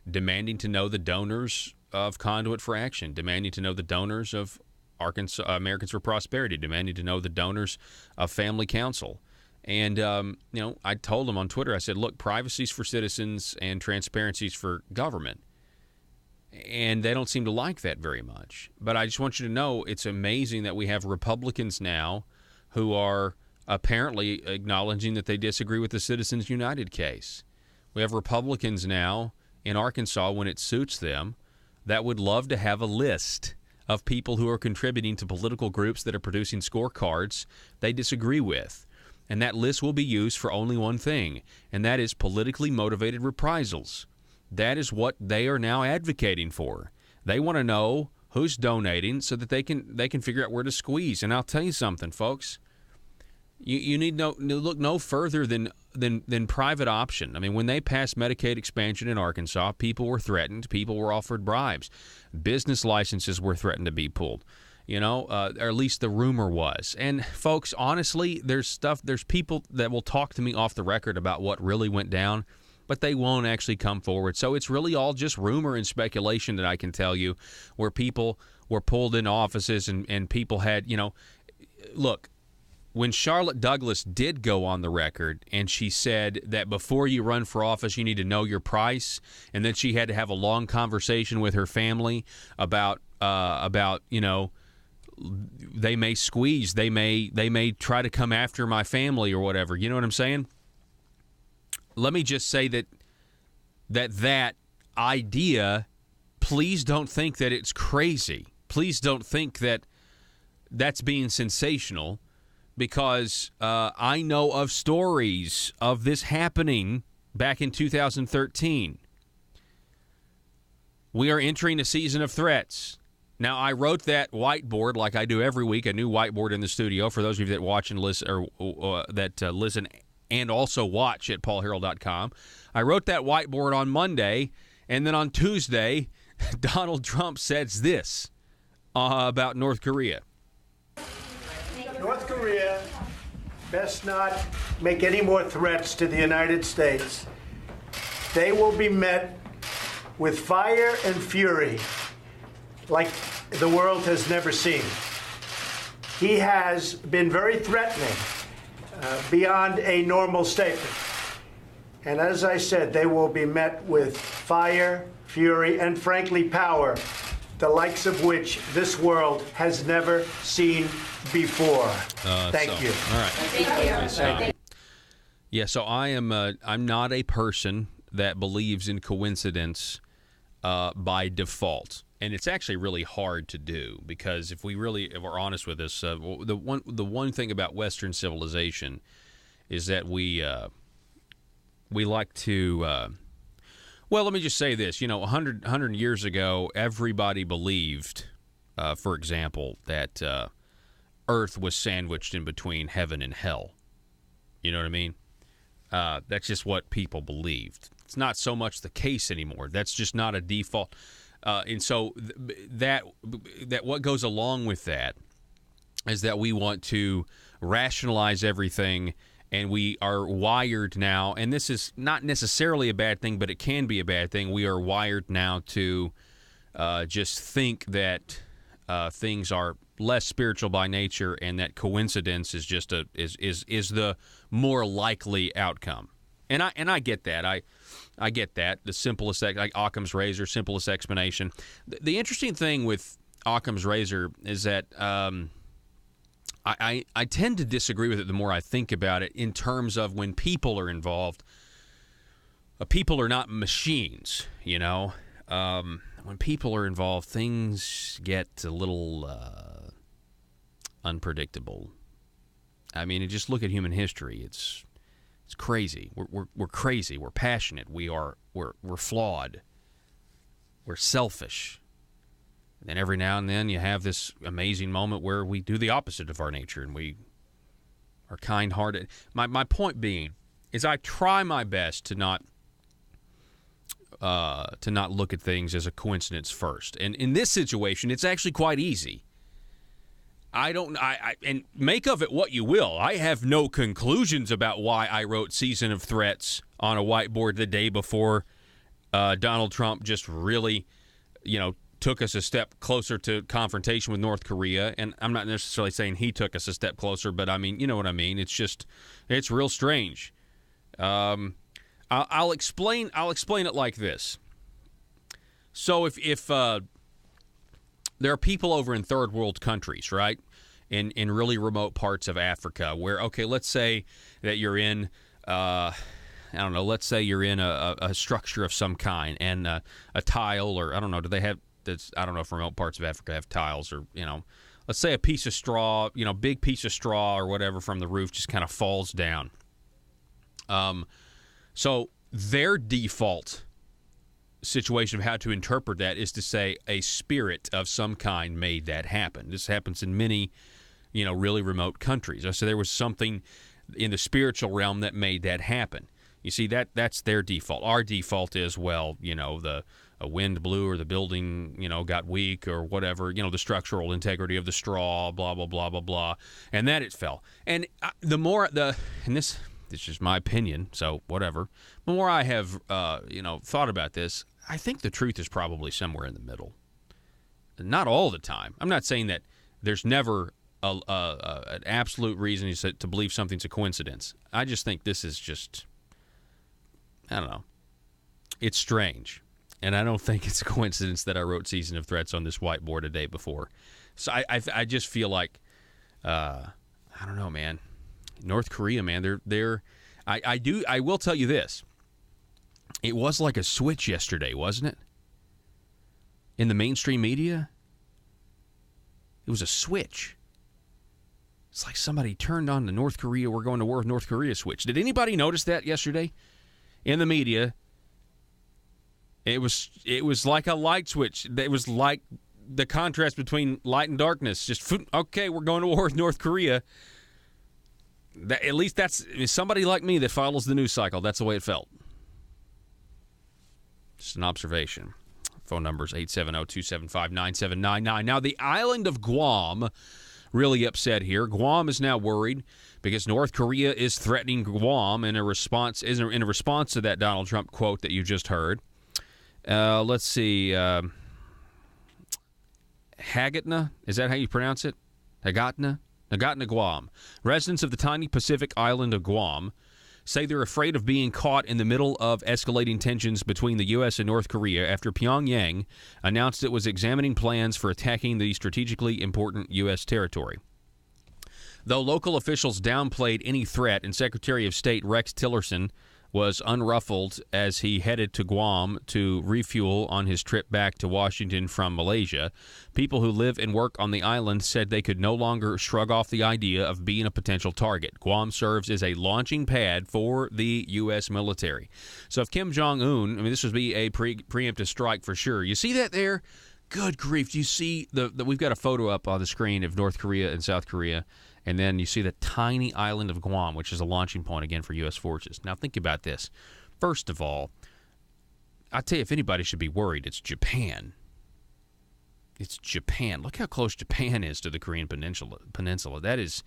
demanding to know the donors of Conduit for Action, demanding to know the donors of Arkansas Americans for Prosperity, demanding to know the donors of Family Council. And, I told him on Twitter, I said, look, privacy's for citizens and transparency's for government. And they don't seem to like that very much. But I just want you to know it's amazing that we have Republicans now who are apparently acknowledging that they disagree with the Citizens United case. We have Republicans now in Arkansas, when it suits them, that would love to have a list of people who are contributing to political groups that are producing scorecards they disagree with. And that list will be used for only one thing, and that is politically motivated reprisals. That is what they are now advocating for. They want to know who's donating so that they can figure out where to squeeze. And I'll tell you something, folks. You need look no further than private option. I mean, when they passed Medicaid expansion in Arkansas, people were threatened. People were offered bribes. Business licenses were threatened to be pulled. Or at least the rumor was. And folks, honestly, there's people that will talk to me off the record about what really went down, but they won't actually come forward. So it's really all just rumor and speculation that I can tell you, where people were pulled into offices and people had, look, when Charlotte Douglas did go on the record and she said that before you run for office, you need to know your price, and then she had to have a long conversation with her family about they may squeeze, they may try to come after my family or whatever. You know what I'm saying? Let me just say that idea, please don't think that it's crazy. Please don't think that that's being sensational, because I know of stories of this happening back in 2013. We are entering a season of threats. Now, I wrote that whiteboard like I do every week, a new whiteboard in the studio for those of you that watch and listen, or listen and also watch at paulharrell.com. I wrote that whiteboard on Monday, and then on Tuesday, Donald Trump says this about North Korea. North Korea best not make any more threats to the United States. They will be met with fire and fury like the world has never seen. He has been very threatening, beyond a normal statement. And as I said, they will be met with fire, fury, and frankly, power, the likes of which this world has never seen before. Thank you. All right. Thank you. Yeah, so I'm not a person that believes in coincidence by default. And it's actually really hard to do, because if we're honest with this, the one thing about Western civilization is that we like to. Well, let me just say this. 100 years ago, everybody believed, for example, that Earth was sandwiched in between heaven and hell. You know what I mean? That's just what people believed. It's not so much the case anymore. That's just not a default. And so that what goes along with that is that we want to rationalize everything, and we are wired now, and this is not necessarily a bad thing, but it can be a bad thing. We are wired now to just think that things are less spiritual by nature, and that coincidence is just is the more likely outcome. And I get that. I get that. The simplest, like Occam's razor, simplest explanation. The interesting thing with Occam's razor is that I tend to disagree with it the more I think about it, in terms of when people are involved. People are not machines, when people are involved, things get a little unpredictable. I mean, just look at human history. It's crazy. We're crazy. We're passionate. We're flawed. We're selfish. And then every now and then you have this amazing moment where we do the opposite of our nature, and we are kind-hearted. My point being is I try my best to not look at things as a coincidence first. And in this situation, it's actually quite easy. And make of it what you will. I have no conclusions about why I wrote Season of Threats on a whiteboard the day before Donald Trump just really, took us a step closer to confrontation with North Korea. And I'm not necessarily saying he took us a step closer, but I mean, you know what I mean. It's real strange. I'll explain it like this. So if there are people over in third world countries, right, in really remote parts of Africa, where, okay, let's say that you're in, let's say you're in a structure of some kind, and a tile, or I don't know, do they have? I don't know if remote parts of Africa have tiles, or let's say a piece of straw, big piece of straw or whatever from the roof just kind of falls down. So their default situation of how to interpret that is to say a spirit of some kind made that happen. This happens in many, really remote countries. So there was something in the spiritual realm that made that happen. You see, that's their default. Our default is, well, a wind blew, or the building, got weak, or whatever, the structural integrity of the straw, blah, blah, blah, blah, blah, and that it fell. And and this is just my opinion, so whatever. The more I have, thought about this, I think the truth is probably somewhere in the middle. Not all the time. I'm not saying that there's never an absolute reason to believe something's a coincidence. I just think this is just, I don't know. It's strange. And I don't think it's a coincidence that I wrote Season of Threats on this whiteboard a day before. So I just feel like, I don't know, man. North Korea, man, I will tell you this. It was like a switch yesterday, wasn't it? In the mainstream media, it was a switch. It's like somebody turned on the North Korea, we're going to war with North Korea switch. Did anybody notice that yesterday? In the media, it was like a light switch. It was like the contrast between light and darkness. Just, okay, we're going to war with North Korea. At least that's somebody like me that follows the news cycle. That's the way it felt. Just an observation. Phone number is 870-275-9799. Now, the island of Guam really upset here. Guam is now worried because North Korea is threatening Guam in a response to that Donald Trump quote that you just heard. Let's see. Hagatna, is that how you pronounce it? Hagatna, Guam. Residents of the tiny Pacific island of Guam say they're afraid of being caught in the middle of escalating tensions between the U.S. and North Korea after Pyongyang announced it was examining plans for attacking the strategically important U.S. territory. Though local officials downplayed any threat, and Secretary of State Rex Tillerson was unruffled as he headed to Guam to refuel on his trip back to Washington from Malaysia. People who live and work on the island said they could no longer shrug off the idea of being a potential target. Guam serves as a launching pad for the U.S. military. So if Kim Jong-un, I mean, this would be a preemptive strike for sure. You see that there? Good grief. You see we've got a photo up on the screen of North Korea and South Korea. And then you see the tiny island of Guam, which is a launching point, again, for U.S. forces. Now, think about this. First of all, I'll tell you, if anybody should be worried, it's Japan. It's Japan. Look how close Japan is to the Korean Peninsula. That's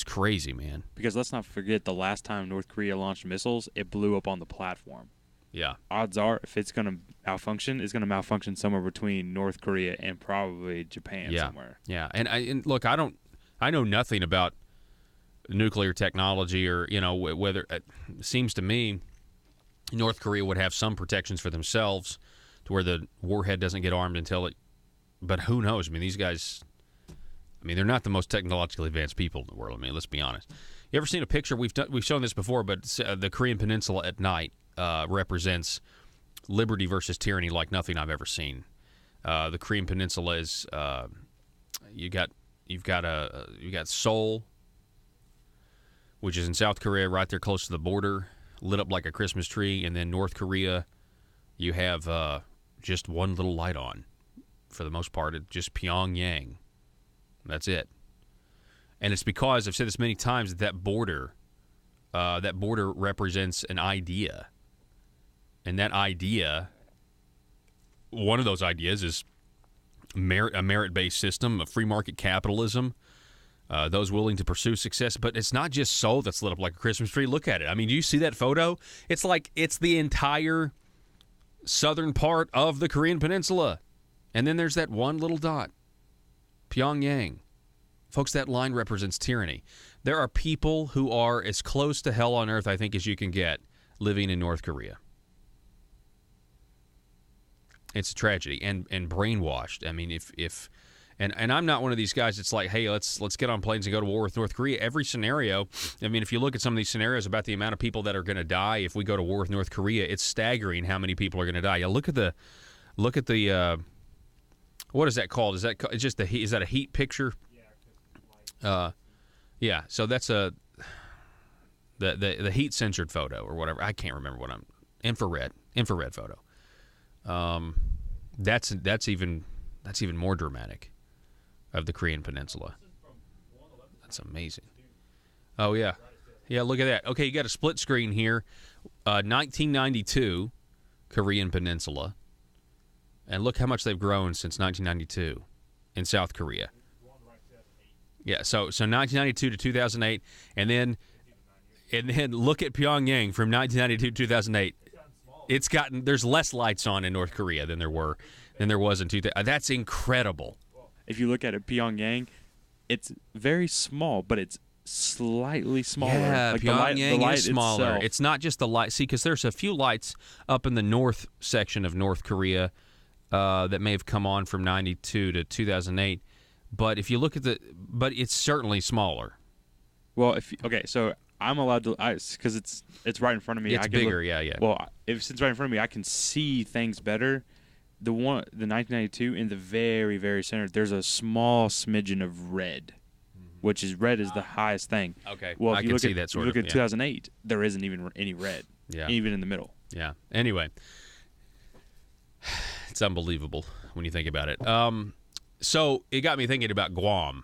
crazy, man. Because let's not forget, the last time North Korea launched missiles, it blew up on the platform. Yeah. Odds are, if it's going to malfunction, it's going to malfunction somewhere between North Korea and probably Japan somewhere. Yeah. And look, I know nothing about nuclear technology or, whether it seems to me North Korea would have some protections for themselves to where the warhead doesn't get armed until it, but who knows? I mean, these guys, they're not the most technologically advanced people in the world. I mean, let's be honest. You ever seen a picture? We've shown this before, but the Korean Peninsula at night represents liberty versus tyranny like nothing I've ever seen. The Korean Peninsula is, You've got Seoul, which is in South Korea, right there close to the border, lit up like a Christmas tree. And then North Korea, you have just one little light on. For the most part, it's just Pyongyang. That's it. And it's because, I've said this many times, that border represents an idea. And that idea, one of those ideas is a merit-based system, a free market capitalism, those willing to pursue success. But it's not just Seoul that's lit up like a Christmas tree. Look at it. I mean, do you see that photo? It's like it's the entire southern part of the Korean Peninsula. And then there's that one little dot, Pyongyang. Folks, that line represents tyranny. There are people who are as close to hell on earth, I think, as you can get living in North Korea. It's a tragedy and brainwashed. I mean, if I'm not one of these guys that's like, hey, let's get on planes and go to war with North Korea. Every scenario, I mean, if you look at some of these scenarios about the amount of people that are going to die if we go to war with North Korea, it's staggering how many people are going to die. Yeah, look at the what is that called? Is that a heat picture? Yeah. So that's the heat censored photo or whatever. I can't remember what infrared photo. That's even more dramatic of the Korean Peninsula. That's amazing. Oh yeah. Look at that. Okay, you got a split screen here. 1992 Korean Peninsula, and look how much they've grown since 1992 in South Korea. Yeah, so 1992 to 2008, and then look at Pyongyang from 1992 to 2008. There's less lights on in North Korea than there was in 2000. That's incredible. If you look at it, Pyongyang, it's very small, but it's slightly smaller. Yeah, like Pyongyang is smaller. Itself. It's not just the light. See, because there's a few lights up in the north section of North Korea that may have come on from 92 to 2008. But if you look at but it's certainly smaller. Well, so I'm allowed to, because it's right in front of me. It's bigger, yeah. Well, since it's right in front of me, I can see things better. The 1992 in the very, very center, there's a small smidgen of red, which is red is the highest thing. Okay, well, I can see that sort of. If you look at 2008, there isn't even any red. Yeah, even in the middle. Yeah. Anyway, it's unbelievable when you think about it. So it got me thinking about Guam.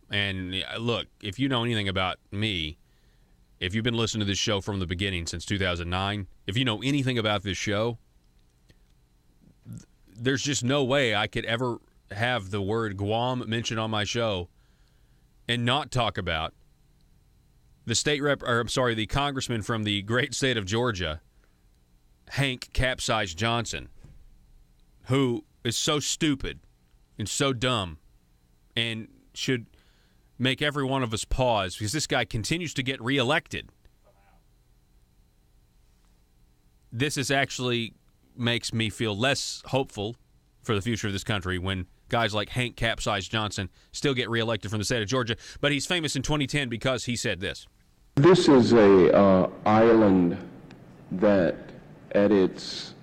And look, if you know anything about me, if you've been listening to this show from the beginning since 2009, if you know anything about this show, there's just no way I could ever have the word Guam mentioned on my show and not talk about the congressman from the great state of Georgia, Hank Capsize Johnson, who is so stupid and so dumb and should make every one of us pause because this guy continues to get reelected. This is actually makes me feel less hopeful for the future of this country when guys like Hank Capsize Johnson still get reelected from the state of Georgia. But he's famous in 2010 because he said this. This is a island that at its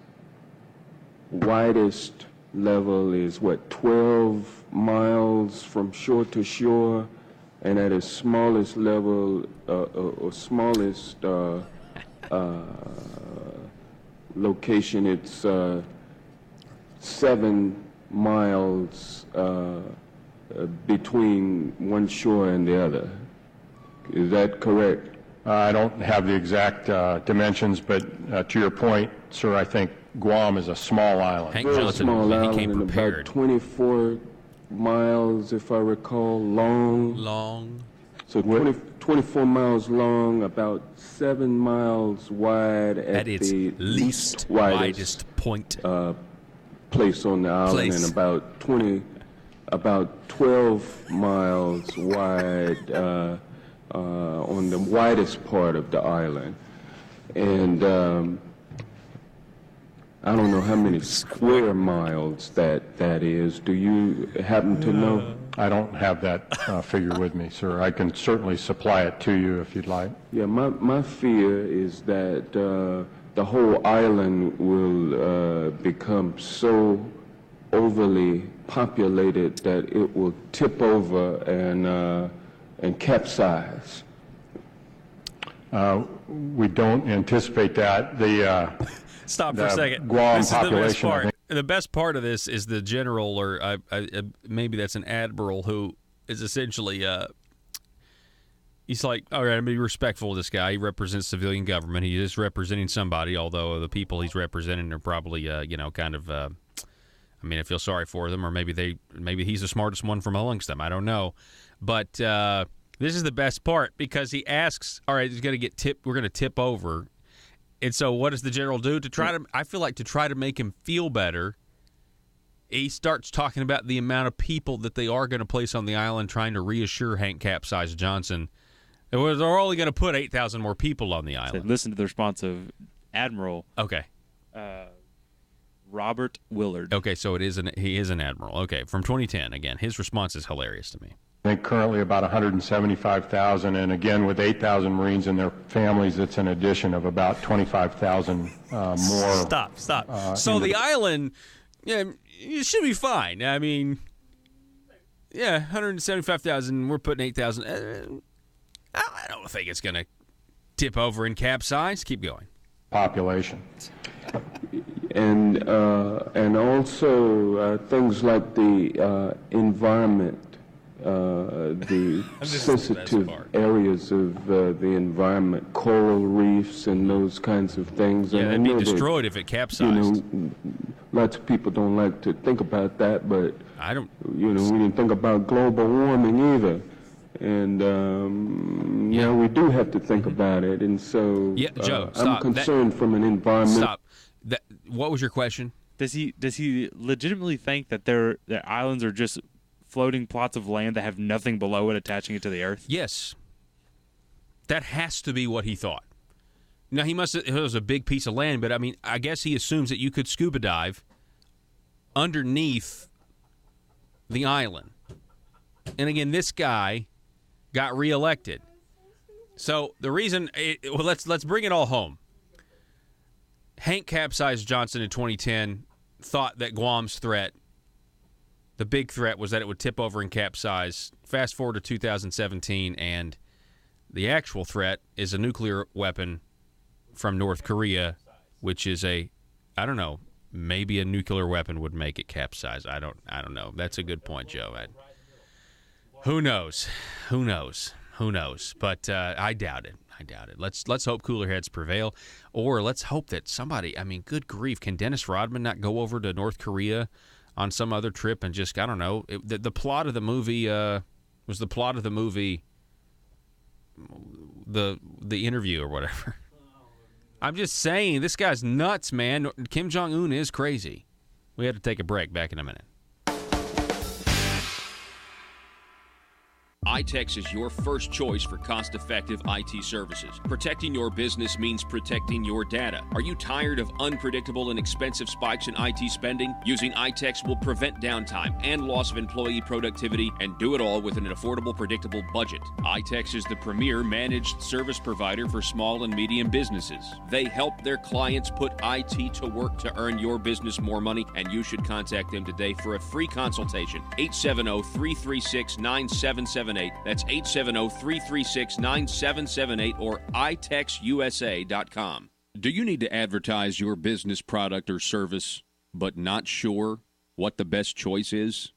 widest level is 12 miles from shore to shore, and at its smallest level or smallest location, it's 7 miles between one shore and the other. Is that correct? I don't have the exact dimensions, but to your point, sir, I think Guam is a small island. Hank Very Johnson, small he island came and prepared. about 24 miles, if I recall, long. Long. So 24 miles long, about 7 miles wide at its the least widest point place on the island, and about 12 miles wide on the widest part of the island. And I don't know how many square miles that is. Do you happen to know? I don't have that figure with me, sir. I can certainly supply it to you if you'd like. Yeah, my fear is that the whole island will become so overly populated that it will tip over and capsize. We don't anticipate that. Stop for a second. Guam this population, is the best part. I think. The best part of this is the general, or maybe that's an admiral, who is essentially, he's like, all right, I'm going to be respectful of this guy. He represents civilian government. He is representing somebody, although the people he's representing are probably, kind of, I mean, I feel sorry for them, or maybe he's the smartest one from amongst them. I don't know. But this is the best part, because he asks, all right, he's going to get tipped. We're going to tip over. And so what does the general do to try to make him feel better? He starts talking about the amount of people that they are going to place on the island, trying to reassure Hank Capsize Johnson. They're only going to put 8,000 more people on the island. So listen to the response of Admiral. Okay. Robert Willard. Okay, so he is an admiral. Okay, from 2010 again. His response is hilarious to me. I think currently about 175,000, and again with 8,000 Marines and their families, it's an addition of about 25,000 more. Stop. So the island, it should be fine. I mean, 175,000. We're putting 8,000. I don't think it's going to tip over and capsize. Keep going. Population. And also things like the environment. The sensitive areas of the environment, coral reefs and those kinds of things. Yeah, and they'd be destroyed if it capsized. Lots of people don't like to think about that, but I don't. We didn't think about global warming either. And we do have to think about it. And so Joe, I'm concerned from an environment. Stop. What was your question? Does he legitimately think that their islands are just floating plots of land that have nothing below it attaching it to the earth? Yes. That has to be what he thought. Now, it was a big piece of land, but I mean, I guess he assumes that you could scuba dive underneath the island. And again, this guy got reelected. So the reason, let's bring it all home. Hank Capsize Johnson in 2010 thought that Guam's threat, the big threat, was that it would tip over and capsize. Fast forward to 2017, and the actual threat is a nuclear weapon from North Korea, which is I don't know, maybe a nuclear weapon would make it capsize. I don't know. That's a good point, Joe. Who knows? But I doubt it. Let's hope cooler heads prevail, or let's hope that somebody. I mean, good grief, can Dennis Rodman not go over to North Korea on some other trip and just, I don't know, the plot of the movie was the plot of the movie, the Interview or whatever. I'm just saying, this guy's nuts, man. Kim Jong-un is crazy. We had to take a break. Back in a minute. iTex is your first choice for cost-effective IT services. Protecting your business means protecting your data. Are you tired of unpredictable and expensive spikes in IT spending? Using iTex will prevent downtime and loss of employee productivity and do it all with an affordable, predictable budget. iTex is the premier managed service provider for small and medium businesses. They help their clients put IT to work to earn your business more money, and you should contact them today for a free consultation. 870-336-9778. That's 870-336-9778 or itexusa.com. Do you need to advertise your business product or service, but not sure what the best choice is?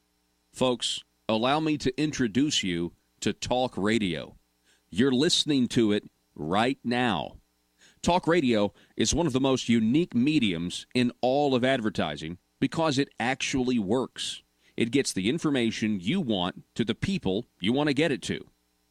Folks, allow me to introduce you to Talk Radio. You're listening to it right now. Talk radio is one of the most unique mediums in all of advertising because it actually works. It gets the information you want to the people you want to get it to.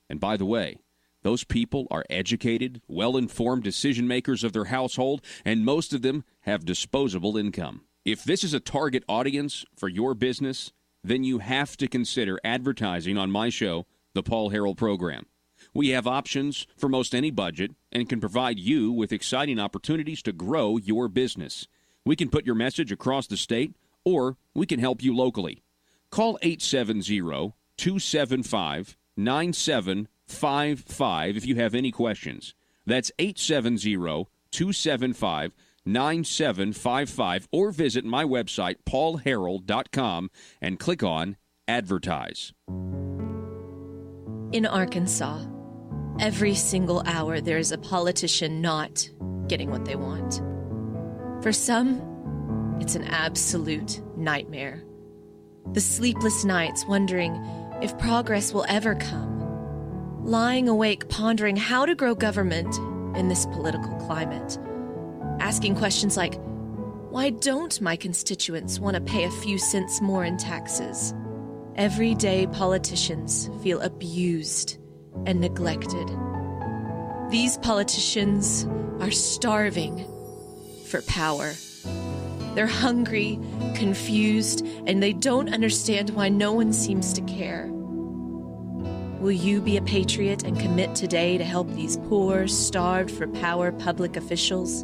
And by the way, those people are educated, well-informed decision makers of their household, and most of them have disposable income. If this is a target audience for your business, then you have to consider advertising on my show, The Paul Harrell Program. We have options for most any budget and can provide you with exciting opportunities to grow your business. We can put your message across the state, or we can help you locally. Call 870-275-9755 if you have any questions. That's 870-275-9755, or visit my website, paulharrell.com, and click on Advertise. In Arkansas, every single hour there is a politician not getting what they want. For some, it's an absolute nightmare. The sleepless nights wondering if progress will ever come. Lying awake pondering how to grow government in this political climate. Asking questions like, why don't my constituents want to pay a few cents more in taxes? Everyday politicians feel abused and neglected. These politicians are starving for power. They're hungry, confused, and they don't understand why no one seems to care. Will you be a patriot and commit today to help these poor, starved for power public officials?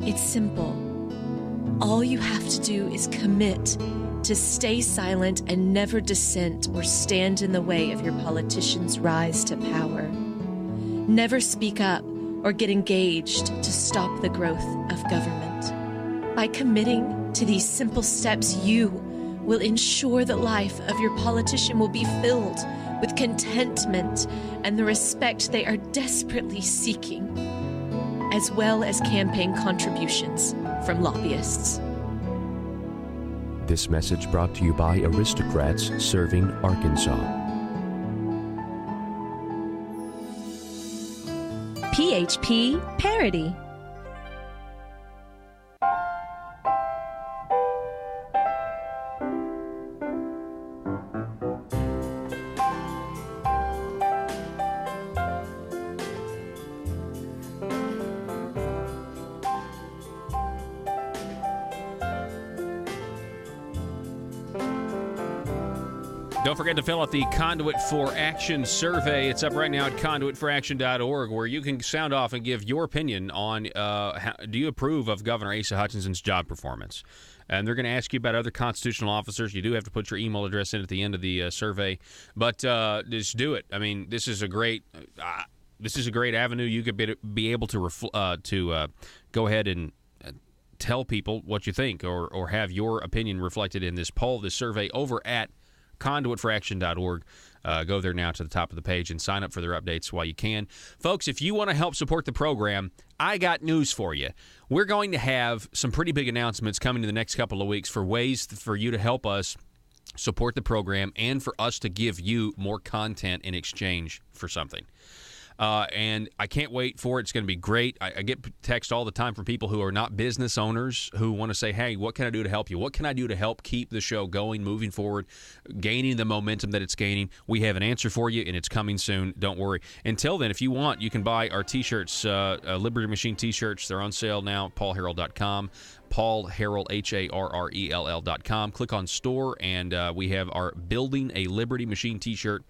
It's simple. All you have to do is commit to stay silent and never dissent or stand in the way of your politicians' rise to power. Never speak up or get engaged to stop the growth of government. By committing to these simple steps, you will ensure the life of your politician will be filled with contentment and the respect they are desperately seeking, as well as campaign contributions from lobbyists. This message brought to you by Aristocrats Serving Arkansas. PHP Parody. Don't forget to fill out the Conduit for Action survey. It's up right now at conduitforaction.org, where you can sound off and give your opinion on do you approve of Governor Asa Hutchinson's job performance. And they're going to ask you about other constitutional officers. You do have to put your email address in at the end of the survey, but just do it. I mean, this is a great avenue. You could be able to go ahead and tell people what you think, or have your opinion reflected in this poll, this survey over at conduitforaction.org. Go there now to the top of the page and sign up for their updates while you can. Folks, if you want to help support the program, I got news for you. We're going to have some pretty big announcements coming in the next couple of weeks for ways for you to help us support the program and for us to give you more content in exchange for something. And I can't wait for it. It's going to be great. I get text all the time from people who are not business owners who want to say, hey, what can I do to help you? What can I do to help keep the show going, moving forward, gaining the momentum that it's gaining? We have an answer for you, and it's coming soon. Don't worry. Until then, if you want, you can buy our T-shirts, Liberty Machine T-shirts. They're on sale now, paulharrell.com. Paul Harrell, HARRELL.com. Click on store, and we have our Building a Liberty Machine T-shirt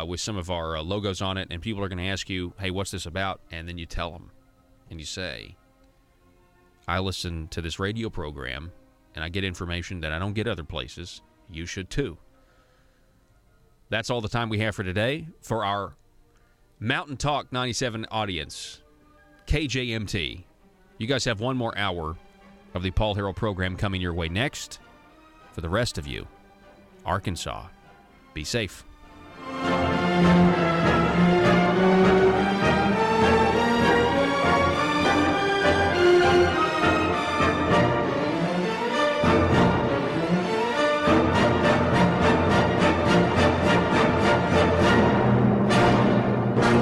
with some of our logos on it, and people are going to ask you, hey, what's this about? And then you tell them, and you say, I listen to this radio program, and I get information that I don't get other places. You should too. That's all the time we have for today. For our Mountain Talk 97 audience, KJMT, you guys have one more hour of the Paul Harrell program coming your way next. For the rest of you, Arkansas, be safe.